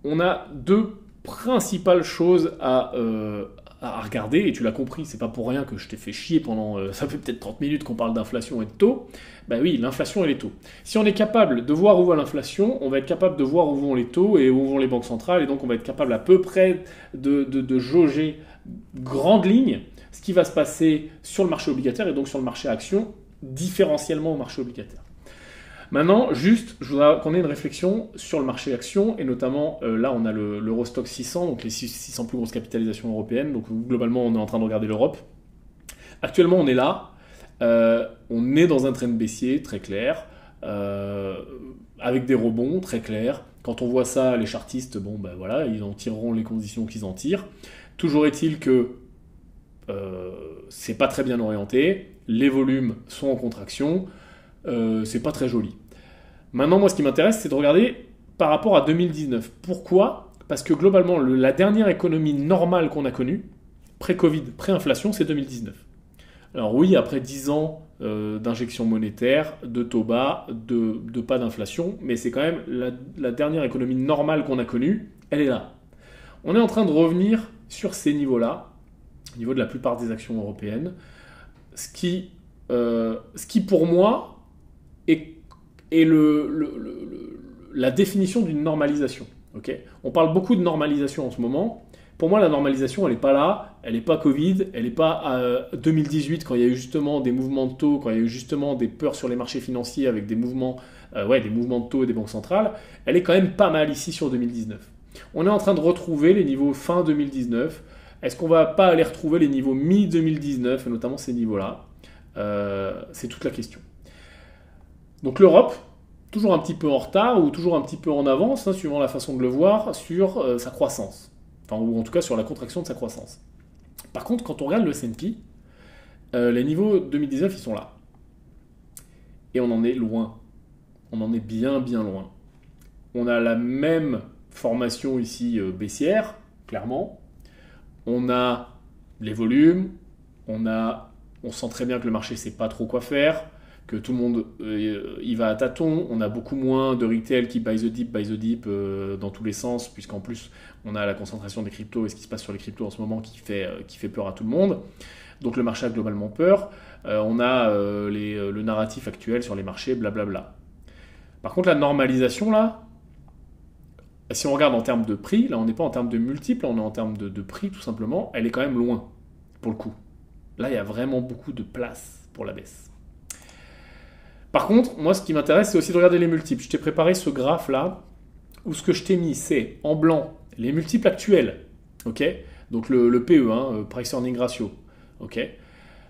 on a deux principales choses à regarder, et tu l'as compris, c'est pas pour rien que je t'ai fait chier pendant, ça fait peut-être 30 minutes qu'on parle d'inflation et de taux. Oui, l'inflation et les taux. Si on est capable de voir où va l'inflation, on va être capable de voir où vont les taux et où vont les banques centrales, et donc on va être capable à peu près de jauger grande ligne ce qui va se passer sur le marché obligataire et donc sur le marché action, différentiellement au marché obligataire. Maintenant, juste, je voudrais qu'on ait une réflexion sur le marché action, et notamment, là, on a l'Eurostoxx 600, donc les 600 plus grosses capitalisations européennes. Donc, globalement, on est en train de regarder l'Europe. Actuellement, on est là. On est dans un trend baissier, très clair, avec des rebonds, très clairs. Quand on voit ça, les chartistes, ils en tireront les conditions qu'ils en tirent. Toujours est-il que c'est pas très bien orienté. Les volumes sont en contraction. C'est pas très joli. Maintenant, moi, ce qui m'intéresse, c'est de regarder par rapport à 2019. Pourquoi? Parce que globalement, la dernière économie normale qu'on a connue, pré-Covid, pré-inflation, c'est 2019. Alors oui, après 10 ans d'injection monétaire, de taux bas, de pas d'inflation, mais c'est quand même la dernière économie normale qu'on a connue, elle est là. On est en train de revenir sur ces niveaux-là, au niveau de la plupart des actions européennes, ce qui pour moi est la définition d'une normalisation. Okay, on parle beaucoup de normalisation en ce moment. Pour moi, la normalisation, elle n'est pas là, elle n'est pas Covid, elle n'est pas 2018 quand il y a eu justement des mouvements de taux, quand il y a eu justement des peurs sur les marchés financiers avec des mouvements de taux et des banques centrales. Elle est quand même pas mal ici sur 2019. On est en train de retrouver les niveaux fin 2019, Est-ce qu'on va pas aller retrouver les niveaux mi-2019, et notamment ces niveaux-là? C'est toute la question. Donc l'Europe, toujours un petit peu en retard ou toujours un petit peu en avance, hein, suivant la façon de le voir, sur sa croissance. Enfin, ou en tout cas sur la contraction de sa croissance. Par contre, quand on regarde le S&P, les niveaux 2019, ils sont là. Et on en est loin. On en est bien, bien loin. On a la même formation ici baissière, clairement. On a les volumes. On sent très bien que le marché ne sait pas trop quoi faire, que tout le monde y va à tâtons. On a beaucoup moins de retail qui buy the dip dans tous les sens, puisqu'en plus, on a la concentration des cryptos et ce qui se passe sur les cryptos en ce moment qui fait peur à tout le monde. Donc le marché a globalement peur. On a le narratif actuel sur les marchés, blablabla. Par contre, la normalisation, là, si on regarde en termes de prix, là, on n'est pas en termes de multiples, là, on est en termes de prix, tout simplement, elle est quand même loin, pour le coup. Là, il y a vraiment beaucoup de place pour la baisse. Par contre, moi, ce qui m'intéresse, c'est aussi de regarder les multiples. Je t'ai préparé ce graphe-là, où ce que je t'ai mis, c'est en blanc les multiples actuels, ok? Donc le PE, hein, Price Earning Ratio, ok?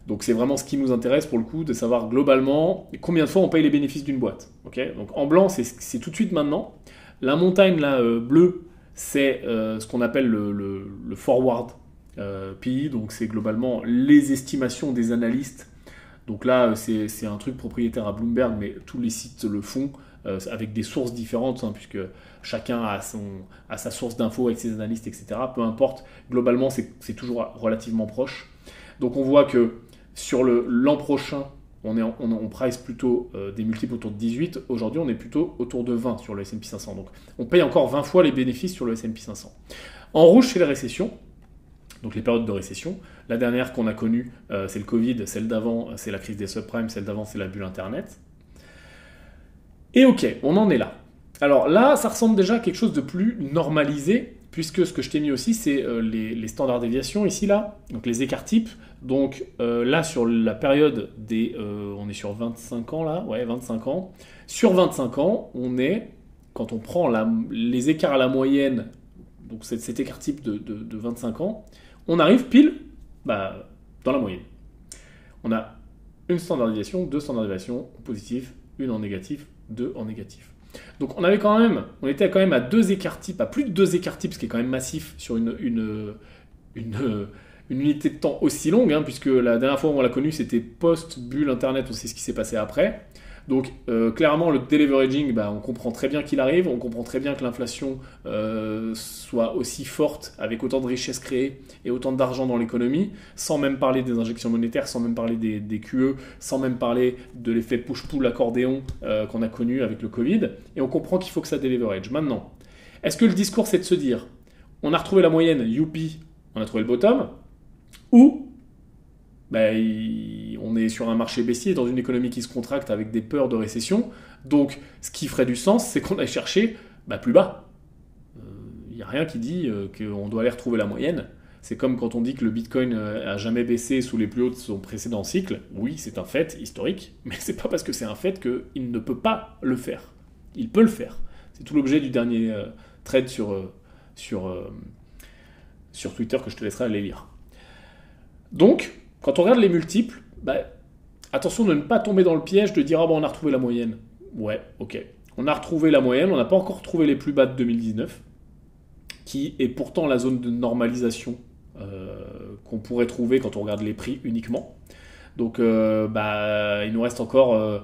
Donc c'est vraiment ce qui nous intéresse pour le coup, de savoir globalement combien de fois on paye les bénéfices d'une boîte, ok? Donc en blanc, c'est tout de suite maintenant. La montagne là, bleue, c'est ce qu'on appelle le forward PE, donc c'est globalement les estimations des analystes. Donc là, c'est un truc propriétaire à Bloomberg, mais tous les sites le font avec des sources différentes, hein, puisque chacun a sa source d'infos avec ses analystes, etc. Peu importe, globalement, c'est toujours relativement proche. Donc on voit que sur l'an prochain, on price plutôt des multiples autour de 18. Aujourd'hui, on est plutôt autour de 20 sur le S&P 500. Donc on paye encore 20 fois les bénéfices sur le S&P 500. En rouge, c'est les récessions. Donc les périodes de récession. La dernière qu'on a connue, c'est le Covid. Celle d'avant, c'est la crise des subprimes. Celle d'avant, c'est la bulle Internet. Et ok, on en est là. Alors là, ça ressemble déjà à quelque chose de plus normalisé, puisque ce que je t'ai mis aussi, c'est les standards déviation ici, là, donc les écarts types. Donc là, sur la période on est sur 25 ans, là, ouais, 25 ans. Sur 25 ans, quand on prend les écarts à la moyenne, donc cet écart type de 25 ans, on arrive pile dans la moyenne. On a une standard déviation, deux standards déviation en positif, une en négatif, deux en négatif. Donc on était quand même à deux écarts types, à plus de deux écarts types, ce qui est quand même massif sur une unité de temps aussi longue, hein, puisque la dernière fois où on l'a connu, c'était post-bulle Internet, on sait ce qui s'est passé après. Donc clairement, le deleveraging, on comprend très bien qu'il arrive, on comprend très bien que l'inflation soit aussi forte, avec autant de richesses créées et autant d'argent dans l'économie, sans même parler des injections monétaires, sans même parler des QE, sans même parler de l'effet push-pull accordéon qu'on a connu avec le Covid, et on comprend qu'il faut que ça deleverage. Maintenant, est-ce que le discours, c'est de se dire, on a retrouvé la moyenne, youpi, on a trouvé le bottom, ou on est sur un marché baissier dans une économie qui se contracte avec des peurs de récession. Donc, ce qui ferait du sens, c'est qu'on aille chercher plus bas. Il n'y a rien qui dit qu'on doit aller retrouver la moyenne. C'est comme quand on dit que le Bitcoin a jamais baissé sous les plus hauts de son précédent cycle. Oui, c'est un fait historique, mais c'est pas parce que c'est un fait qu'il ne peut pas le faire. Il peut le faire. C'est tout l'objet du dernier thread sur Twitter que je te laisserai aller lire. Donc, quand on regarde les multiples, attention de ne pas tomber dans le piège de dire « Ah on a retrouvé la moyenne ». Ouais, ok. On a retrouvé la moyenne, on n'a pas encore retrouvé les plus bas de 2019, qui est pourtant la zone de normalisation qu'on pourrait trouver quand on regarde les prix uniquement. Donc, il nous reste encore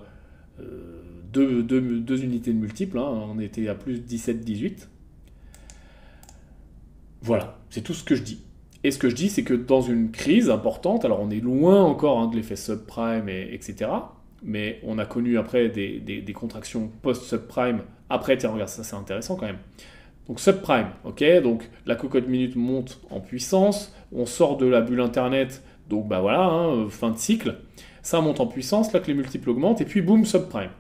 deux unités de multiples. Hein. On était à plus 17-18. Voilà, c'est tout ce que je dis. Et ce que je dis, c'est que dans une crise importante, alors on est loin encore de l'effet subprime, etc., mais on a connu après des contractions post-subprime. Après, tiens, regarde, ça c'est intéressant quand même. Donc subprime, ok, donc la cocotte minute monte en puissance, on sort de la bulle Internet, donc fin de cycle, ça monte en puissance, là que les multiples augmentent, et puis boum, subprime.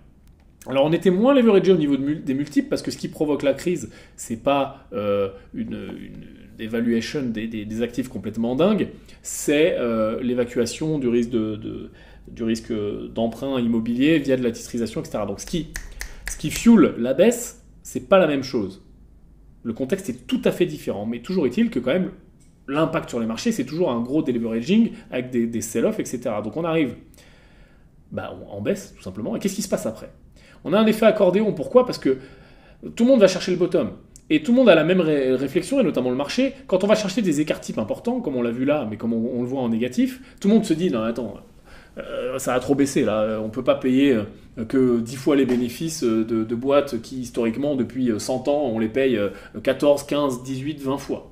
Alors on était moins leveragé au niveau des multiples, parce que ce qui provoque la crise, c'est pas une évaluation des actifs complètement dingue, c'est l'évacuation du risque d'emprunt immobilier via de la titrisation, etc. Donc ce qui fuel la baisse, c'est pas la même chose. Le contexte est tout à fait différent, mais toujours est-il que quand même l'impact sur les marchés, c'est toujours un gros deleveraging avec des sell-off, etc. Donc on arrive en baisse, tout simplement. Et qu'est-ce qui se passe après? On a un effet accordéon. Pourquoi? Parce que tout le monde va chercher le bottom. Et tout le monde a la même réflexion, et notamment le marché. Quand on va chercher des écarts types importants, comme on l'a vu là, mais comme on le voit en négatif, tout le monde se dit, non, attends, ça a trop baissé, là. On ne peut pas payer que 10 fois les bénéfices de boîtes qui, historiquement, depuis 100 ans, on les paye 14, 15, 18, 20 fois.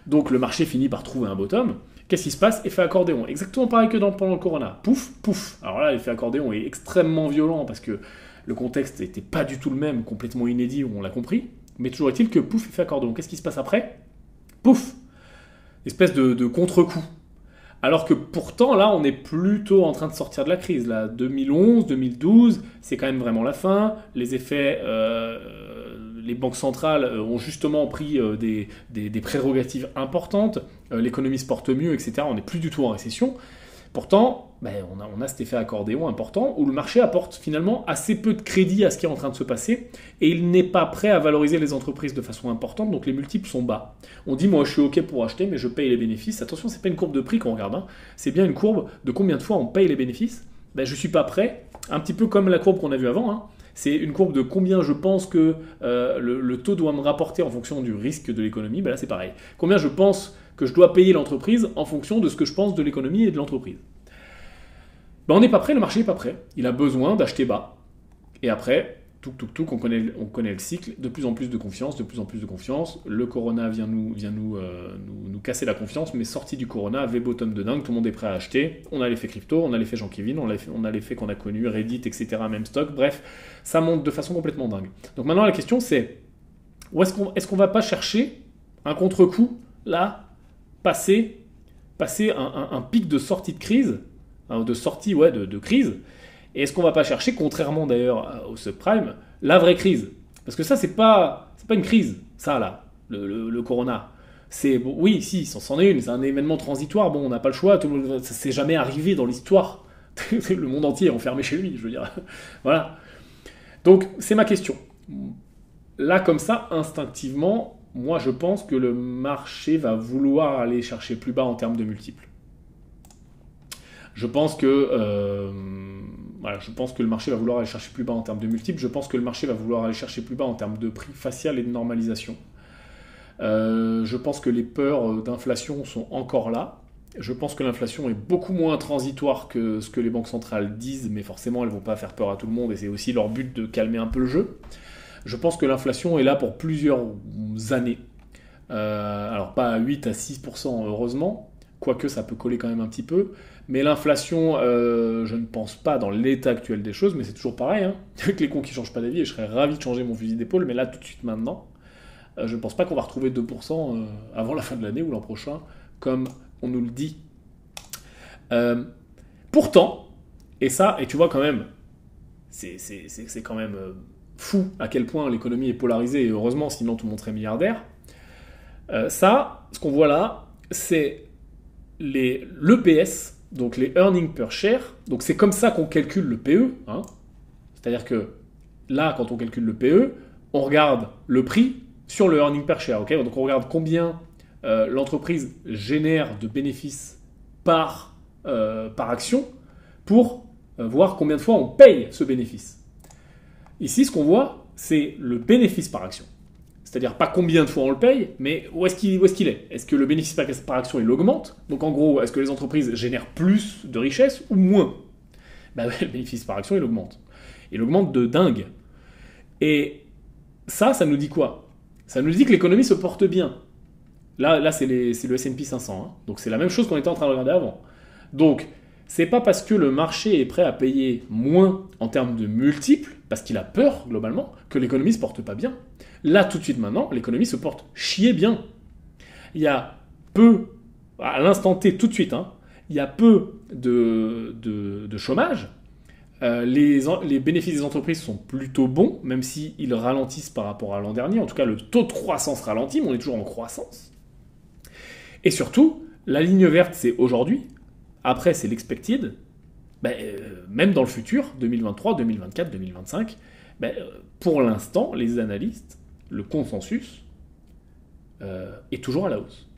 Donc le marché finit par trouver un bottom. Qu'est-ce qui se passe? Effet accordéon. Exactement pareil que pendant le Corona. Pouf, pouf. Alors là, l'effet accordéon est extrêmement violent parce que le contexte n'était pas du tout le même, complètement inédit, on l'a compris. Mais toujours est-il que pouf, effet accordéon. Qu'est-ce qui se passe après? Pouf! Espèce de contre-coup. Alors que pourtant, là, on est plutôt en train de sortir de la crise. Là, 2011, 2012, c'est quand même vraiment la fin. Les effets, les banques centrales ont justement pris des prérogatives importantes. L'économie se porte mieux, etc. On n'est plus du tout en récession. Pourtant, on a cet effet accordéon important où le marché apporte finalement assez peu de crédit à ce qui est en train de se passer et il n'est pas prêt à valoriser les entreprises de façon importante, donc les multiples sont bas. On dit, moi je suis OK pour acheter, mais je paye les bénéfices. Attention, c'est pas une courbe de prix qu'on regarde, hein. C'est bien une courbe de combien de fois on paye les bénéfices. Je suis pas prêt, un petit peu comme la courbe qu'on a vue avant, hein. C'est une courbe de combien je pense que le taux doit me rapporter en fonction du risque de l'économie. Là c'est pareil. Combien je pense que je dois payer l'entreprise en fonction de ce que je pense de l'économie et de l'entreprise. On n'est pas prêt, le marché n'est pas prêt. Il a besoin d'acheter bas. Et après, on connaît le cycle, de plus en plus de confiance, de plus en plus de confiance. Le Corona vient nous casser la confiance, mais sorti du Corona, V-bottom de dingue, tout le monde est prêt à acheter. On a l'effet crypto, on a l'effet Jean-Kévin, on a l'effet qu'on a connu, Reddit, etc., même stock. Bref, ça monte de façon complètement dingue. Donc maintenant, la question c'est, est-ce qu'on va pas chercher un contre-coup, là, passer un pic de sortie de crise, de crise, et est-ce qu'on va pas chercher, contrairement d'ailleurs au subprime, la vraie crise? Parce que ça, c'est pas une crise, ça là, le Corona. Oui, si, c'en est une, c'est un événement transitoire, on n'a pas le choix, ça s'est jamais arrivé dans l'histoire. Le monde entier est enfermé chez lui, je veux dire. Voilà. Donc, c'est ma question. Là, comme ça, instinctivement, moi, je pense que le marché va vouloir aller chercher plus bas en termes de multiples. Je pense que le marché va vouloir aller chercher plus bas en termes de multiples. Je pense que le marché va vouloir aller chercher plus bas en termes de prix facial et de normalisation. Je pense que les peurs d'inflation sont encore là. Je pense que l'inflation est beaucoup moins transitoire que ce que les banques centrales disent, mais forcément, elles ne vont pas faire peur à tout le monde et c'est aussi leur but de calmer un peu le jeu. Je pense que l'inflation est là pour plusieurs années. Alors pas à 8 à 6% heureusement, quoique ça peut coller quand même un petit peu. Mais l'inflation, je ne pense pas dans l'état actuel des choses, mais c'est toujours pareil, hein. Avec les cons qui ne changent pas d'avis, et je serais ravi de changer mon fusil d'épaule, mais là tout de suite maintenant, je ne pense pas qu'on va retrouver 2% avant la fin de l'année ou l'an prochain, comme on nous le dit. Pourtant, et tu vois quand même, c'est quand même fou à quel point l'économie est polarisée, et heureusement, sinon tout le monde serait milliardaire. Ce qu'on voit là, c'est l'EPS, donc les earnings per share. Donc c'est comme ça qu'on calcule le PE. Hein. C'est-à-dire que là, quand on calcule le PE, on regarde le prix sur le earning per share. Okay, donc on regarde combien l'entreprise génère de bénéfices par action pour voir combien de fois on paye ce bénéfice. Ici, ce qu'on voit, c'est le bénéfice par action. C'est-à-dire pas combien de fois on le paye, mais où est-ce qu'il est? Est-ce que le bénéfice par action, il augmente? Donc en gros, est-ce que les entreprises génèrent plus de richesse ou moins? Le bénéfice par action, il augmente. Il augmente de dingue. Et ça nous dit quoi? Ça nous dit que l'économie se porte bien. Là c'est le S&P 500. Hein. Donc c'est la même chose qu'on était en train de regarder avant. Donc, c'est pas parce que le marché est prêt à payer moins en termes de multiples, parce qu'il a peur globalement, que l'économie se porte pas bien. Là, tout de suite maintenant, l'économie se porte chier bien. Il y a peu, à l'instant T, tout de suite, hein, il y a peu de chômage. Les bénéfices des entreprises sont plutôt bons, même s'ils ralentissent par rapport à l'an dernier. En tout cas, le taux de croissance ralentit, mais on est toujours en croissance. Et surtout, la ligne verte, c'est aujourd'hui. Après, c'est l'expected. Même dans le futur, 2023, 2024, 2025, pour l'instant, les analystes, le consensus est toujours à la hausse.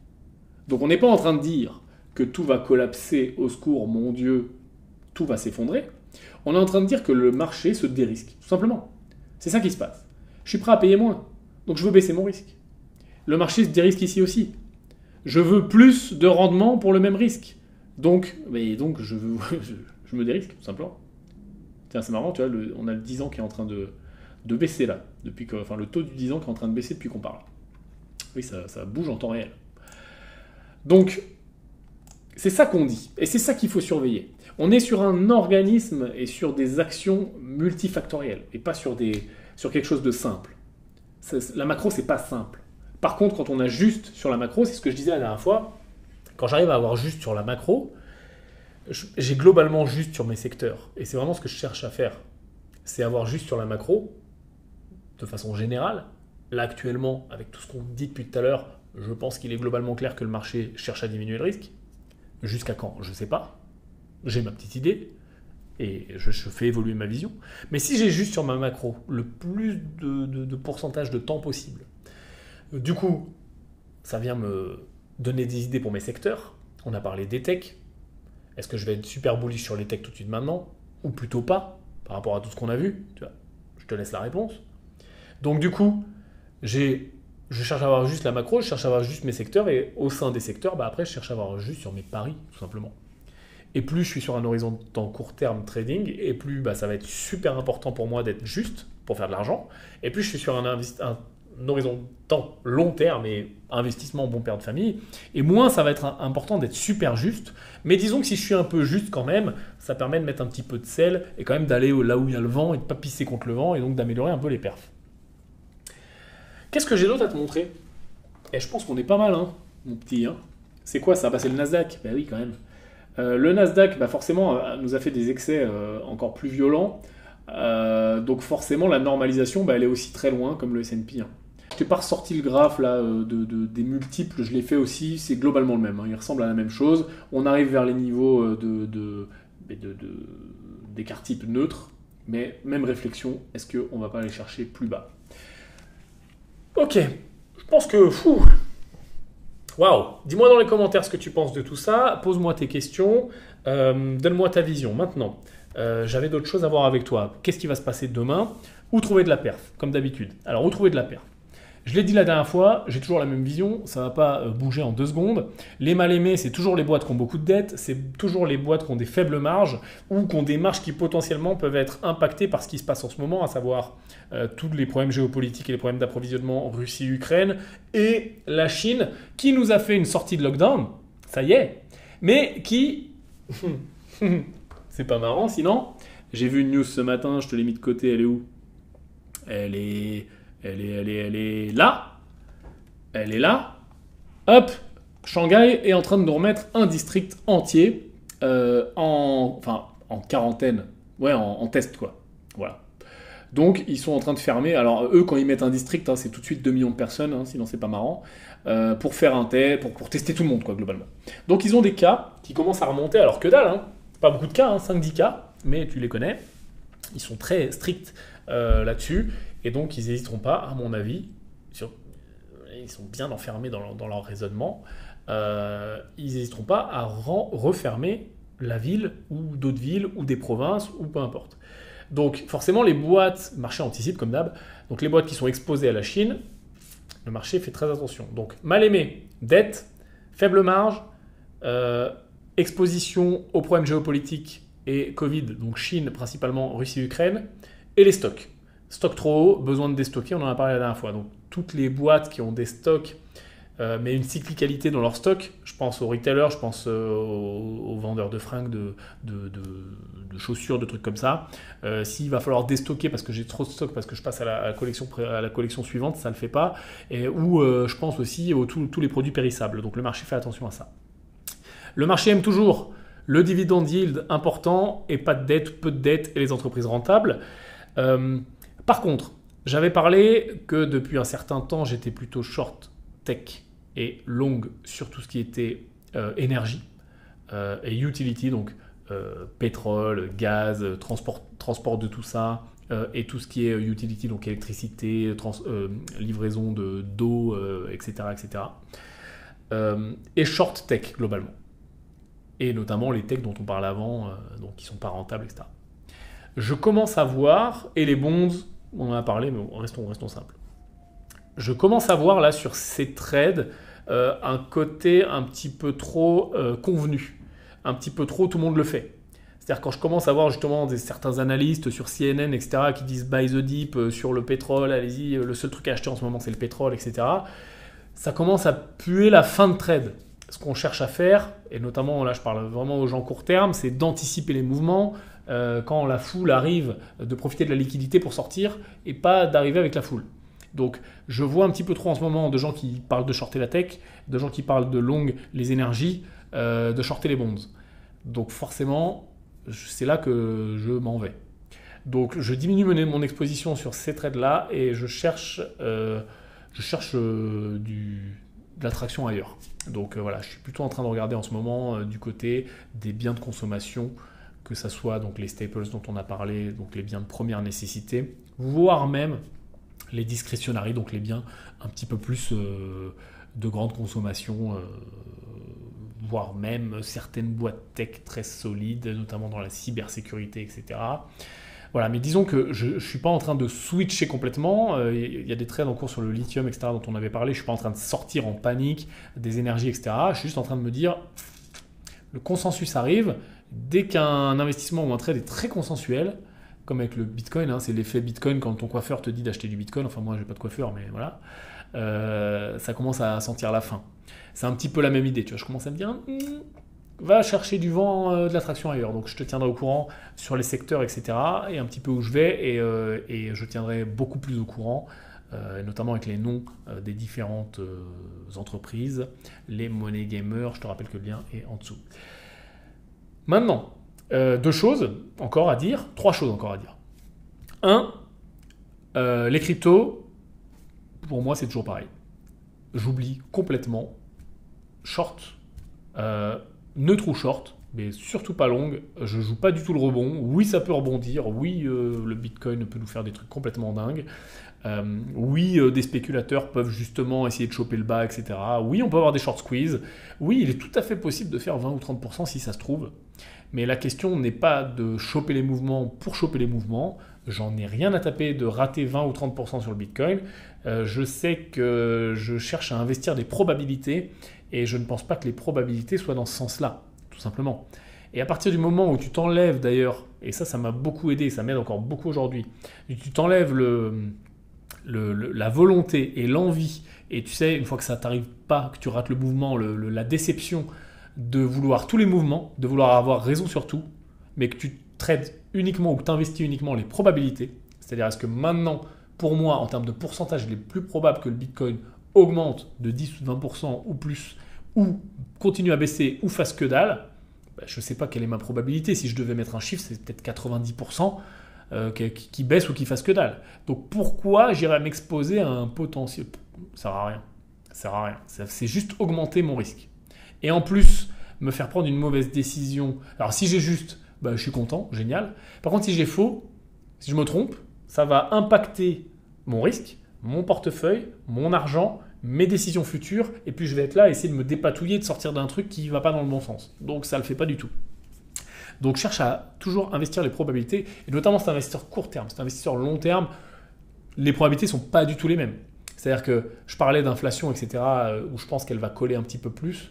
Donc on n'est pas en train de dire que tout va collapser, au secours, mon Dieu, tout va s'effondrer. On est en train de dire que le marché se dérisque, tout simplement. C'est ça qui se passe. Je suis prêt à payer moins, donc je veux baisser mon risque. Le marché se dérisque ici aussi. Je veux plus de rendement pour le même risque. Donc je me dérisque, tout simplement. Tiens, c'est marrant, tu vois, on a le 10 ans qui est en train de baisser là, le taux du 10 ans qui est en train de baisser depuis qu'on parle. Oui, ça bouge en temps réel. Donc, c'est ça qu'on dit, et c'est ça qu'il faut surveiller. On est sur un organisme et sur des actions multifactorielles, et pas sur quelque chose de simple. La macro, c'est pas simple. Par contre, quand on a juste sur la macro, c'est ce que je disais la dernière fois, quand j'arrive à avoir juste sur la macro, j'ai globalement juste sur mes secteurs. Et c'est vraiment ce que je cherche à faire. C'est avoir juste sur la macro, de façon générale. Là, actuellement, avec tout ce qu'on dit depuis tout à l'heure, je pense qu'il est globalement clair que le marché cherche à diminuer le risque. Jusqu'à quand? Je ne sais pas. J'ai ma petite idée et je fais évoluer ma vision. Mais si j'ai juste sur ma macro le plus de pourcentage de temps possible, du coup, ça vient me donner des idées pour mes secteurs. On a parlé des techs. Est-ce que je vais être super bullish sur les techs tout de suite maintenant? Ou plutôt pas, par rapport à tout ce qu'on a vu? Tu vois, je te laisse la réponse. Donc du coup, je cherche à avoir juste la macro, je cherche à avoir juste mes secteurs, et au sein des secteurs, après, je cherche à avoir juste sur mes paris, tout simplement. Et plus je suis sur un horizon de temps court terme trading, et plus ça va être super important pour moi d'être juste pour faire de l'argent, et plus je suis sur un horizon de temps long terme et investissement bon père de famille, et moins ça va être important d'être super juste. Mais disons que si je suis un peu juste quand même, ça permet de mettre un petit peu de sel et quand même d'aller là où il y a le vent et de ne pas pisser contre le vent, et donc d'améliorer un peu les perfs. Qu'est-ce que j'ai d'autre à te montrer? Et je pense qu'on est pas mal, hein, mon petit. Hein. C'est quoi ça? C'est le Nasdaq. Ben oui, quand même. Le Nasdaq, forcément, nous a fait des excès encore plus violents. Donc forcément, la normalisation, elle est aussi très loin, comme le S&P. Hein. Je t'ai pas ressorti le graphe là, des multiples, je l'ai fait aussi, c'est globalement le même. Hein. Il ressemble à la même chose. On arrive vers les niveaux d'écart type neutre, mais même réflexion, est-ce qu'on va pas aller chercher plus bas? Ok, je pense que... Waouh! Dis-moi dans les commentaires ce que tu penses de tout ça, pose-moi tes questions, donne-moi ta vision. Maintenant, j'avais d'autres choses à voir avec toi. Qu'est-ce qui va se passer demain? Où trouver de la perf, comme d'habitude. Alors, où trouver de la perf? Je l'ai dit la dernière fois, j'ai toujours la même vision, ça ne va pas bouger en 2 secondes. Les mal aimés, c'est toujours les boîtes qui ont beaucoup de dettes, c'est toujours les boîtes qui ont des faibles marges ou qui ont des marges qui potentiellement peuvent être impactées par ce qui se passe en ce moment, à savoir tous les problèmes géopolitiques et les problèmes d'approvisionnement Russie-Ukraine et la Chine qui nous a fait une sortie de lockdown, ça y est, mais qui... c'est pas marrant sinon. J'ai vu une news ce matin, je te l'ai mis de côté, elle est où? Elle est là. Elle est là. Hop, Shanghai est en train de nous remettre un district entier en quarantaine. Ouais, en test, quoi. Voilà. Donc, ils sont en train de fermer. Alors, eux, quand ils mettent un district, c'est tout de suite 2 millions de personnes, sinon c'est pas marrant, pour faire un test, pour tester tout le monde, quoi, globalement. Donc, ils ont des cas qui commencent à remonter, alors que dalle, pas beaucoup de cas, 5-10 cas, mais tu les connais. Ils sont très stricts là-dessus. Et donc, ils n'hésiteront pas, à mon avis, ils sont bien enfermés dans leur raisonnement, ils n'hésiteront pas à refermer la ville ou d'autres villes ou des provinces ou peu importe. Donc, forcément, les boîtes, le marché anticipe comme d'hab, donc les boîtes qui sont exposées à la Chine, le marché fait très attention. Donc, mal aimé, dette, faible marge, exposition aux problèmes géopolitiques et Covid, donc Chine principalement, Russie-Ukraine, et les stocks. Stock trop haut, besoin de déstocker, on en a parlé la dernière fois. Donc toutes les boîtes qui ont des stocks, mais une cyclicalité dans leur stock, je pense aux retailers, je pense aux vendeurs de fringues, de chaussures, de trucs comme ça. S'il va falloir déstocker parce que j'ai trop de stock, parce que je passe à la collection suivante, ça ne le fait pas. Ou je pense aussi aux tous les produits périssables. Donc le marché fait attention à ça. Le marché aime toujours le dividend yield important et pas de dette, peu de dette et les entreprises rentables. Par contre, j'avais parlé que depuis un certain temps, j'étais plutôt short tech et long sur tout ce qui était énergie et utility, donc pétrole, gaz, transport de tout ça, et tout ce qui est utility, donc électricité, livraison d'eau, etc., etc. et short tech globalement. Et notamment les techs dont on parlait avant, donc qui ne sont pas rentables, etc. Je commence à voir, et les bonds, on en a parlé, mais restons simples. Je commence à voir là sur ces trades un côté un petit peu trop convenu, un petit peu trop tout le monde le fait. C'est-à-dire quand je commence à voir justement certains analystes sur CNN, etc., qui disent buy the dip sur le pétrole, allez-y, le seul truc à acheter en ce moment c'est le pétrole, etc., ça commence à puer la fin de trade. Ce qu'on cherche à faire, et notamment là je parle vraiment aux gens court terme, c'est d'anticiper les mouvements quand la foule arrive, de profiter de la liquidité pour sortir et pas d'arriver avec la foule. Donc je vois un petit peu trop en ce moment de gens qui parlent de shorter la tech, de gens qui parlent de long les énergies, de shorter les bonds. Donc forcément, c'est là que je m'en vais. Donc je diminue mon exposition sur ces trades-là et je cherche de l'attraction ailleurs. Donc voilà, je suis plutôt en train de regarder en ce moment du côté des biens de consommation, que ce soit donc les staples dont on a parlé, donc les biens de première nécessité, voire même les discretionary, donc les biens un petit peu plus de grande consommation, voire même certaines boîtes tech très solides, notamment dans la cybersécurité, etc. Voilà, mais disons que je ne suis pas en train de switcher complètement. Il y a des trades en cours sur le lithium, etc., dont on avait parlé. Je ne suis pas en train de sortir en panique des énergies, etc. Je suis juste en train de me dire, le consensus arrive. Dès qu'un investissement ou un trade est très consensuel, comme avec le Bitcoin, hein, c'est l'effet Bitcoin quand ton coiffeur te dit d'acheter du Bitcoin. Enfin, moi, je n'ai pas de coiffeur, mais voilà. Ça commence à sentir la fin. C'est un petit peu la même idée. Tu vois, je commence à me dire... va chercher du vent, de l'attraction ailleurs. Donc je te tiendrai au courant sur les secteurs, etc. et un petit peu où je vais. Et je tiendrai beaucoup plus au courant, notamment avec les noms des différentes entreprises, les Money Gamers. Je te rappelle que le lien est en dessous. Maintenant, trois choses encore à dire. Les cryptos, pour moi, c'est toujours pareil. J'oublie complètement. Short. Neutre ou short, mais surtout pas longue. Je joue pas du tout le rebond. Oui, ça peut rebondir. Oui, le Bitcoin peut nous faire des trucs complètement dingues. Oui, des spéculateurs peuvent justement essayer de choper le bas, etc. Oui, on peut avoir des short squeeze. Oui, il est tout à fait possible de faire 20 ou 30% si ça se trouve. Mais la question n'est pas de choper les mouvements pour choper les mouvements. J'en ai rien à taper de rater 20 ou 30% sur le Bitcoin. Je sais que je cherche à investir des probabilités et je ne pense pas que les probabilités soient dans ce sens-là, tout simplement. Et à partir du moment où tu t'enlèves d'ailleurs, et ça m'a beaucoup aidé, ça m'aide encore beaucoup aujourd'hui, tu t'enlèves la volonté et l'envie, et tu sais, une fois que ça t'arrive pas, que tu rates le mouvement, la déception de vouloir tous les mouvements, de vouloir avoir raison sur tout, mais que tu trades uniquement ou que tu investis uniquement les probabilités, c'est-à-dire est-ce que maintenant, pour moi, en termes de pourcentage, il est plus probable que le Bitcoin augmente de 10 ou 20% ou plus, ou continue à baisser, ou fasse que dalle, je ne sais pas quelle est ma probabilité. Si je devais mettre un chiffre, c'est peut-être 90% qui baisse ou qui fasse que dalle. Donc pourquoi j'irais m'exposer à un potentiel? Ça sert à rien. C'est juste augmenter mon risque. Et en plus, me faire prendre une mauvaise décision. Alors si j'ai juste, je suis content, génial. Par contre, si j'ai faux, si je me trompe, ça va impacter mon risque, mon portefeuille, mon argent, mes décisions futures, et puis je vais être là à essayer de me dépatouiller, de sortir d'un truc qui ne va pas dans le bon sens. Donc ça ne le fait pas du tout. Donc cherche à toujours investir les probabilités, et notamment cet investisseur court terme, cet investisseur long terme, les probabilités ne sont pas du tout les mêmes. C'est-à-dire que je parlais d'inflation, etc., où je pense qu'elle va coller un petit peu plus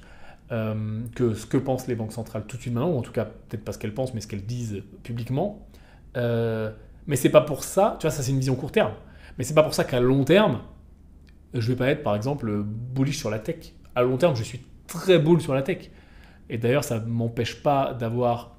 que ce que pensent les banques centrales tout de suite maintenant, ou en tout cas peut-être pas ce qu'elles pensent, mais ce qu'elles disent publiquement. Mais c'est pas pour ça, tu vois, ça c'est une vision court terme, mais c'est pas pour ça qu'à long terme, je vais pas être par exemple bullish sur la tech. À long terme, je suis très bull sur la tech. Et d'ailleurs, ça ne m'empêche pas d'avoir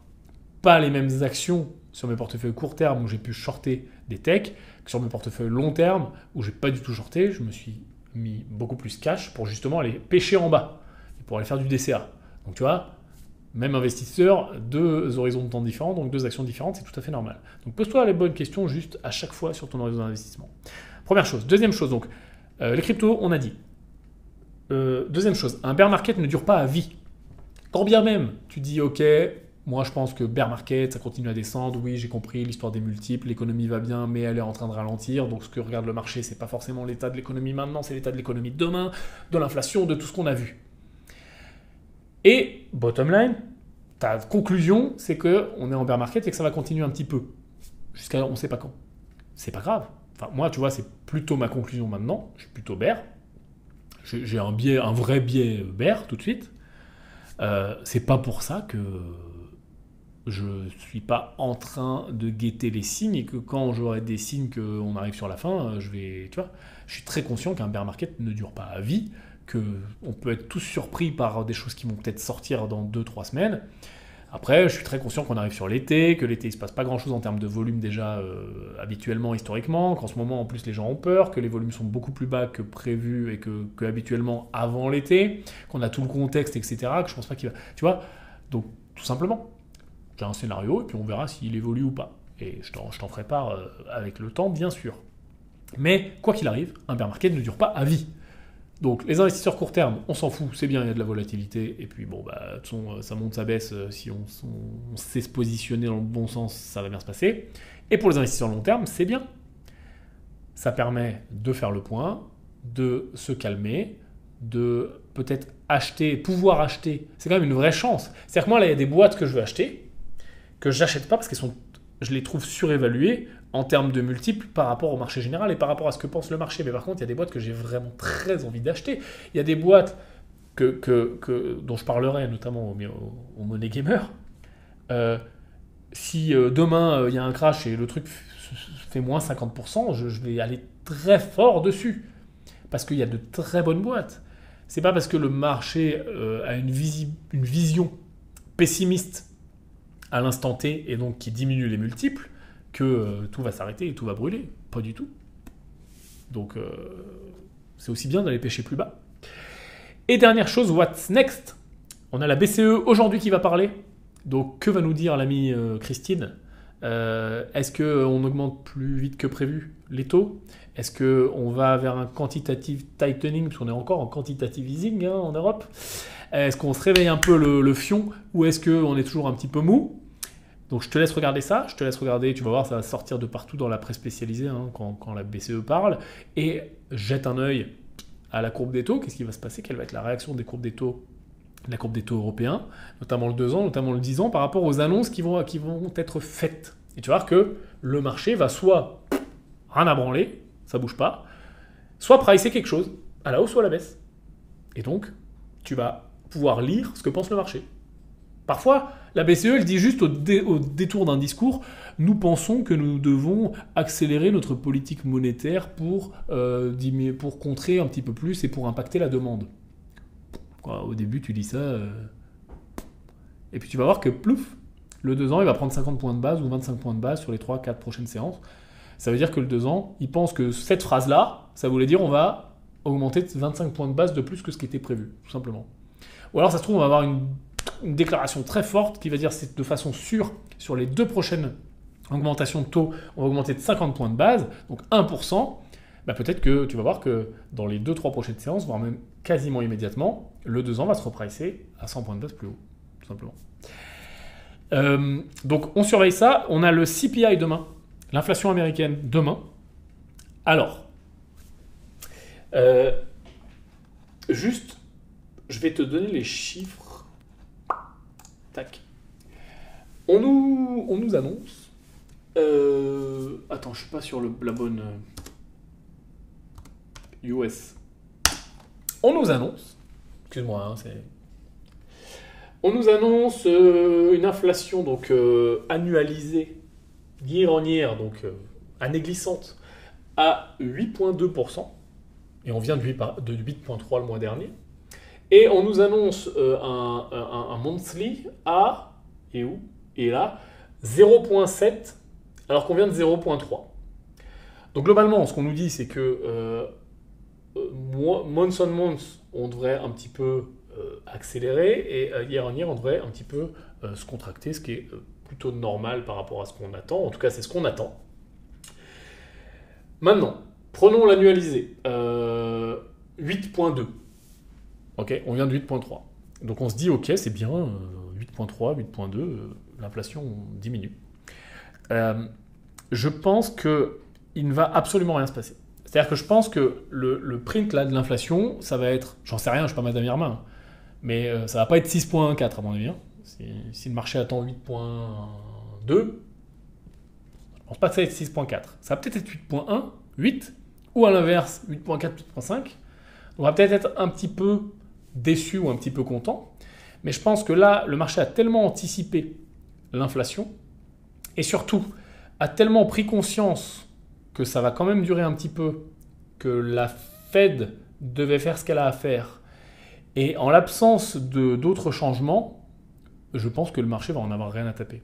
pas les mêmes actions sur mes portefeuilles court terme où j'ai pu shorter des techs que sur mes portefeuilles long terme où j'ai pas du tout shorté. Je me suis mis beaucoup plus cash pour justement aller pêcher en bas et pour aller faire du DCA. Donc tu vois, même investisseur, deux horizons de temps différents, donc deux actions différentes, c'est tout à fait normal. Donc pose-toi les bonnes questions juste à chaque fois sur ton horizon d'investissement. Première chose. Deuxième chose, donc les cryptos, on a dit. Deuxième chose, un bear market ne dure pas à vie. Quand bien même tu dis ok, moi je pense que bear market, ça continue à descendre, oui j'ai compris l'histoire des multiples, l'économie va bien mais elle est en train de ralentir, donc ce que regarde le marché c'est pas forcément l'état de l'économie maintenant, c'est l'état de l'économie de demain, de l'inflation, de tout ce qu'on a vu. Et bottom line, ta conclusion, c'est qu'on est en bear market et que ça va continuer un petit peu. Jusqu'à on ne sait pas quand. C'est pas grave. Enfin, moi, tu vois, c'est plutôt ma conclusion maintenant. Je suis plutôt bear. J'ai un vrai biais bear tout de suite. C'est pas pour ça que je suis pas en train de guetter les signes et que quand j'aurai des signes qu'on arrive sur la fin, je suis très conscient qu'un bear market ne dure pas à vie, qu'on peut être tous surpris par des choses qui vont peut-être sortir dans 2-3 semaines. Après, je suis très conscient qu'on arrive sur l'été, que l'été il se passe pas grand-chose en termes de volume déjà habituellement, historiquement, qu'en ce moment en plus les gens ont peur, que les volumes sont beaucoup plus bas que prévu et que habituellement avant l'été, qu'on a tout le contexte, etc. Que je pense pas qu'il va, tu vois. Donc tout simplement, j'ai un scénario et puis on verra s'il évolue ou pas. Et je t'en ferai part avec le temps, bien sûr. Mais quoi qu'il arrive, un bear market ne dure pas à vie. Donc les investisseurs court terme, on s'en fout, c'est bien, il y a de la volatilité, et puis bon, de toute façon, ça monte, ça baisse, si on sait se positionner dans le bon sens, ça va bien se passer. Et pour les investisseurs long terme, c'est bien. Ça permet de faire le point, de se calmer, de peut-être pouvoir acheter. C'est quand même une vraie chance. C'est-à-dire que moi, là, il y a des boîtes que je veux acheter, que je n'achète pas parce je les trouve surévaluées en termes de multiples par rapport au marché général et par rapport à ce que pense le marché. Mais par contre, il y a des boîtes que j'ai vraiment très envie d'acheter. Il y a des boîtes dont je parlerai notamment au Money Gamer. Si demain, il y a un crash et le truc fait moins 50%, je vais aller très fort dessus. Parce qu'il y a de très bonnes boîtes. C'est pas parce que le marché a une vision pessimiste à l'instant T et donc qui diminue les multiples que tout va s'arrêter et tout va brûler. Pas du tout. Donc, c'est aussi bien d'aller pêcher plus bas. Et dernière chose, what's next? On a la BCE aujourd'hui qui va parler. Donc, que va nous dire l'amie Christine? Est-ce qu'on augmente plus vite que prévu les taux? Est-ce qu'on va vers un quantitative tightening? Parce qu'on est encore en quantitative easing en Europe. Est-ce qu'on se réveille un peu le fion? Ou est-ce qu'on est toujours un petit peu mou? Donc je te laisse regarder ça, tu vas voir, ça va sortir de partout dans la presse spécialisée quand la BCE parle, et jette un œil à la courbe des taux, qu'est-ce qui va se passer, quelle va être la réaction des courbes des taux, de la courbe des taux européens, notamment le 2 ans, notamment le 10 ans, par rapport aux annonces qui vont être faites. Et tu vas voir que le marché va soit rien à branler, ça bouge pas, soit pricer quelque chose, à la hausse ou à la baisse. Et donc, tu vas pouvoir lire ce que pense le marché. Parfois, la BCE, elle dit juste au détour d'un discours, nous pensons que nous devons accélérer notre politique monétaire pour contrer un petit peu plus et pour impacter la demande. Au début, tu dis ça, et puis tu vas voir que plouf, le 2 ans, il va prendre 50 points de base ou 25 points de base sur les 3-4 prochaines séances. Ça veut dire que le 2 ans, il pense que cette phrase-là, ça voulait dire on va augmenter de 25 points de base de plus que ce qui était prévu, tout simplement. Ou alors, ça se trouve, on va avoir une déclaration très forte qui va dire c'est de façon sûre sur les 2 prochaines augmentations de taux, on va augmenter de 50 points de base, donc 1%, peut-être que tu vas voir que dans les 2-3 prochaines séances, voire même quasiment immédiatement, le 2 ans va se repricer à 100 points de base plus haut, tout simplement. Donc on surveille ça, on a le CPI demain, l'inflation américaine demain. Alors, juste, je vais te donner les chiffres. Tac. On nous annonce. Attends, je suis pas sur la bonne US. On nous annonce. Excuse-moi, on nous annonce une inflation donc annualisée year on year, donc année glissante, à 8,2%. Et on vient de 8,3 le mois dernier. Et on nous annonce un monthly à, et là, 0,7, alors qu'on vient de 0,3. Donc globalement, ce qu'on nous dit, c'est que month on month, on devrait un petit peu accélérer, et year on year, on devrait un petit peu se contracter, ce qui est plutôt normal par rapport à ce qu'on attend. En tout cas, c'est ce qu'on attend. Maintenant, prenons l'annualisé. 8,2. Ok, on vient de 8,3. Donc on se dit, ok, c'est bien, 8,3, 8,2, l'inflation diminue. Je pense qu'il ne va absolument rien se passer. C'est-à-dire que je pense que le print là, de l'inflation, ça va être, j'en sais rien, je ne suis pas Madame Irma, hein, Mais ça va pas être 6,4 à mon avis, hein. Si le marché attend 8,2, je pense pas que ça va être 6,4. Ça va peut-être être 8,1, 8, ou à l'inverse, 8,4, 8,5. On va peut-être être un petit peu déçu ou un petit peu content. Mais je pense que là, le marché a tellement anticipé l'inflation et surtout a tellement pris conscience que ça va quand même durer un petit peu, que la Fed devait faire ce qu'elle a à faire. Et en l'absence d'autres changements, je pense que le marché va en avoir rien à taper.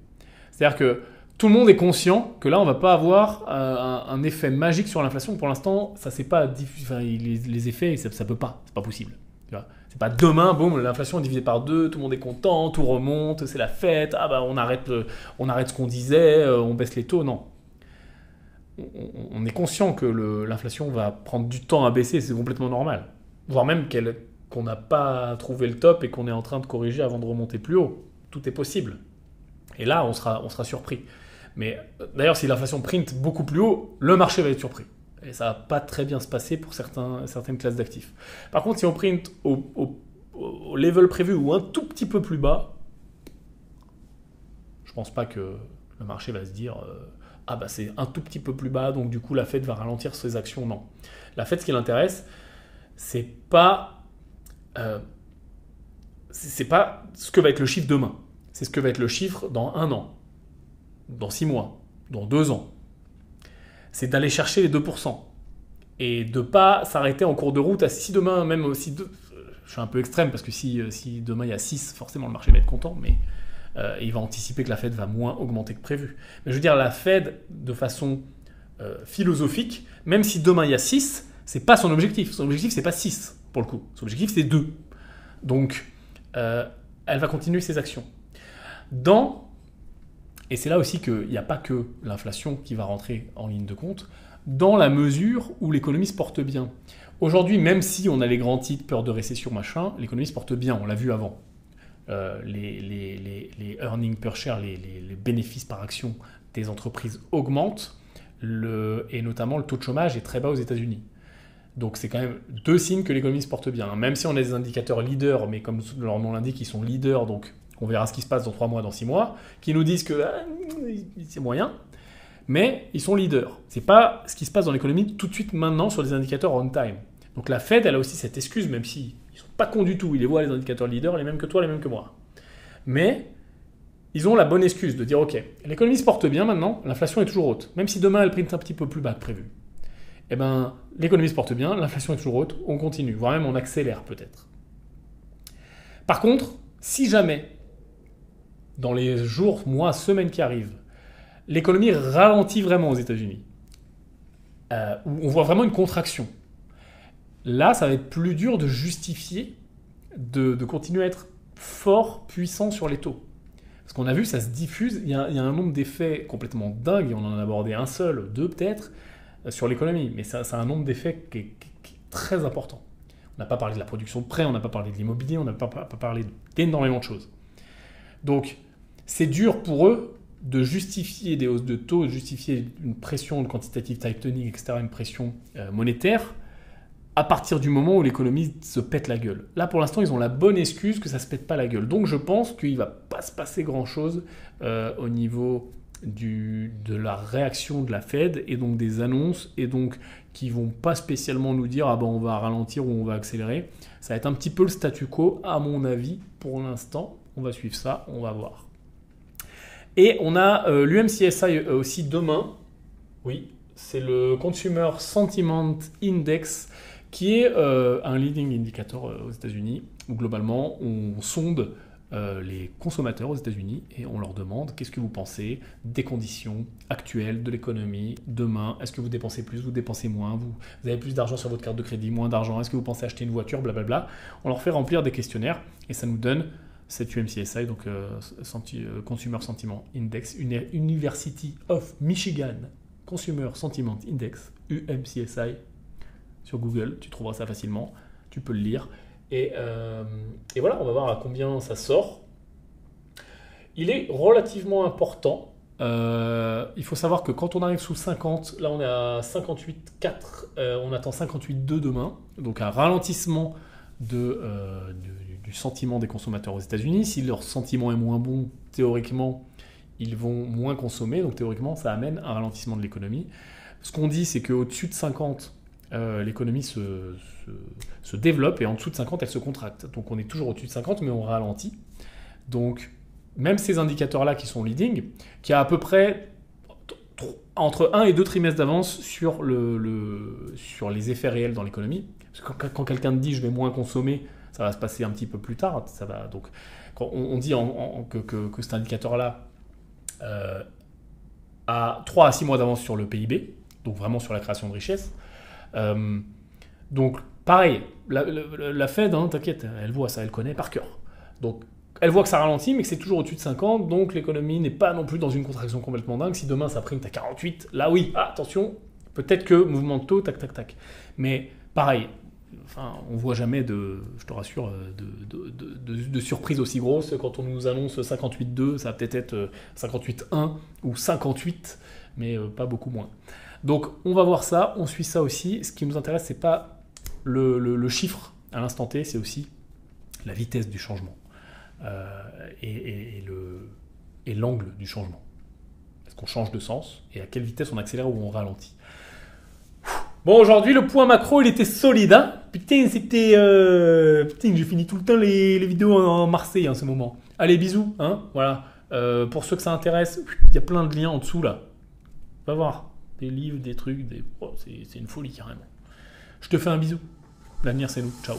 C'est-à-dire que tout le monde est conscient que là, on ne va pas avoir un effet magique sur l'inflation. Pour l'instant, ça c'est pas les effets, ça peut pas, c'est pas possible. C'est pas demain, boum, l'inflation est divisée par 2, tout le monde est content, tout remonte, c'est la fête, ah bah on arrête ce qu'on disait, on baisse les taux. Non. On est conscient que l'inflation va prendre du temps à baisser, c'est complètement normal. Voire même qu'on n'a pas trouvé le top et qu'on est en train de corriger avant de remonter plus haut. Tout est possible. Et là, on sera surpris. Mais d'ailleurs, si l'inflation print beaucoup plus haut, le marché va être surpris. Et ça ne va pas très bien se passer pour certaines classes d'actifs. Par contre, si on print au level prévu ou un tout petit peu plus bas, je ne pense pas que le marché va se dire ah bah c'est un tout petit peu plus bas, donc du coup la Fed va ralentir ses actions. Non. La Fed, ce qui l'intéresse, c'est pas ce que va être le chiffre demain. C'est ce que va être le chiffre dans 1 an, dans 6 mois, dans 2 ans. C'est d'aller chercher les 2%. Et de ne pas s'arrêter en cours de route. Si demain, même si... Je suis un peu extrême parce que si demain il y a 6, forcément le marché va être content, mais il va anticiper que la Fed va moins augmenter que prévu. Mais je veux dire, la Fed, de façon philosophique, même si demain il y a 6, c'est pas son objectif. Son objectif, c'est pas 6, pour le coup. Son objectif, c'est 2. Donc, elle va continuer ses actions. Et c'est là aussi qu'il n'y a pas que l'inflation qui va rentrer en ligne de compte, dans la mesure où l'économie se porte bien. Aujourd'hui, même si on a les grands titres, peur de récession, machin, l'économie se porte bien, on l'a vu avant. Les earnings per share, les bénéfices par action des entreprises augmentent, et notamment le taux de chômage est très bas aux États-Unis. Donc c'est quand même 2 signes que l'économie se porte bien. Même si on a des indicateurs leaders, mais comme leur nom l'indique, ils sont leaders, donc on verra ce qui se passe dans 3 mois, dans 6 mois, qui nous disent que c'est moyen, mais ils sont leaders. Ce n'est pas ce qui se passe dans l'économie tout de suite maintenant sur les indicateurs on time. Donc la Fed, elle a aussi cette excuse, même s'ils ne sont pas cons du tout, ils les voient les indicateurs leaders, les mêmes que toi, les mêmes que moi. Mais ils ont la bonne excuse de dire ok, l'économie se porte bien maintenant, l'inflation est toujours haute, même si demain elle print un petit peu plus bas que prévu. Eh ben, l'économie se porte bien, l'inflation est toujours haute, on continue, voire même on accélère peut-être. Par contre, si jamais dans les jours, mois, semaines qui arrivent, l'économie ralentit vraiment aux États-Unis, où on voit vraiment une contraction. Là, ça va être plus dur de justifier de continuer à être fort, puissant sur les taux. Parce qu'on a vu, ça se diffuse, il y a un nombre d'effets complètement dingue, et on en a abordé un seul, 2 peut-être, sur l'économie, mais ça a un nombre d'effets qui est très important. On n'a pas parlé de la production de prêts, on n'a pas parlé de l'immobilier, on n'a pas parlé d'énormément de choses. Donc, c'est dur pour eux de justifier des hausses de taux, de justifier une pression de quantitative tightening, etc., une pression monétaire, à partir du moment où l'économie se pète la gueule. Là, pour l'instant, ils ont la bonne excuse que ça ne se pète pas la gueule. Donc, je pense qu'il ne va pas se passer grand-chose au niveau de la réaction de la Fed, et donc des annonces, et donc qui ne vont pas spécialement nous dire « Ah ben, on va ralentir ou on va accélérer ». Ça va être un petit peu le statu quo, à mon avis, pour l'instant. On va suivre ça, on va voir. Et on a l'UMCSI aussi demain. Oui, c'est le Consumer Sentiment Index, qui est un leading indicator aux États-Unis, où globalement on sonde les consommateurs aux États-Unis et on leur demande qu'est-ce que vous pensez des conditions actuelles de l'économie demain. Est-ce que vous dépensez plus, vous dépensez moins, vous avez plus d'argent sur votre carte de crédit, moins d'argent, est-ce que vous pensez acheter une voiture, blablabla. On leur fait remplir des questionnaires et ça nous donne cette UMCSI, donc Consumer Sentiment Index, University of Michigan Consumer Sentiment Index, UMCSI, sur Google, tu trouveras ça facilement, tu peux le lire. Et voilà, on va voir à combien ça sort. Il est relativement important. Il faut savoir que quand on arrive sous 50, là on est à 58,4, on attend 58,2 demain, donc un ralentissement du sentiment des consommateurs aux États-Unis. Si leur sentiment est moins bon, théoriquement, ils vont moins consommer. Donc théoriquement, ça amène un ralentissement de l'économie. Ce qu'on dit, c'est qu'au-dessus de 50, l'économie se développe et en dessous de 50, elle se contracte. Donc on est toujours au-dessus de 50, mais on ralentit. Donc même ces indicateurs-là qui sont leading, qui a à peu près entre 1 et 2 trimestres d'avance sur les effets réels dans l'économie. Parce que quand quelqu'un te dit je vais moins consommer, ça va se passer un petit peu plus tard. Donc, quand on dit que cet indicateur-là a 3 à 6 mois d'avance sur le PIB, donc vraiment sur la création de richesse. Donc pareil, la Fed, hein, t'inquiète, elle voit ça, elle connaît par cœur. Donc elle voit que ça ralentit, mais que c'est toujours au-dessus de 50, donc l'économie n'est pas non plus dans une contraction complètement dingue. Si demain ça prime à 48, là oui, attention, peut-être que mouvement de taux, tac, tac, tac. Mais pareil, enfin, on ne voit jamais je te rassure, de surprise aussi grosse. Quand on nous annonce 58,2, ça va peut-être être 58,1 ou 58, mais pas beaucoup moins. Donc on va voir ça, on suit ça aussi. Ce qui nous intéresse, c'est pas le chiffre à l'instant T, c'est aussi la vitesse du changement. Et l'angle du changement. Est-ce qu'on change de sens et à quelle vitesse on accélère ou on ralentit? Bon, aujourd'hui, le point macro, il était solide. Hein, putain, c'était... Putain, j'ai fini tout le temps les vidéos en Marseille en ce moment. Allez, bisous. Hein, voilà. Pour ceux que ça intéresse, il y a plein de liens en dessous, là. Va voir. Des livres, des trucs. Oh, c'est une folie, carrément. Je te fais un bisou. L'avenir, c'est nous. Ciao.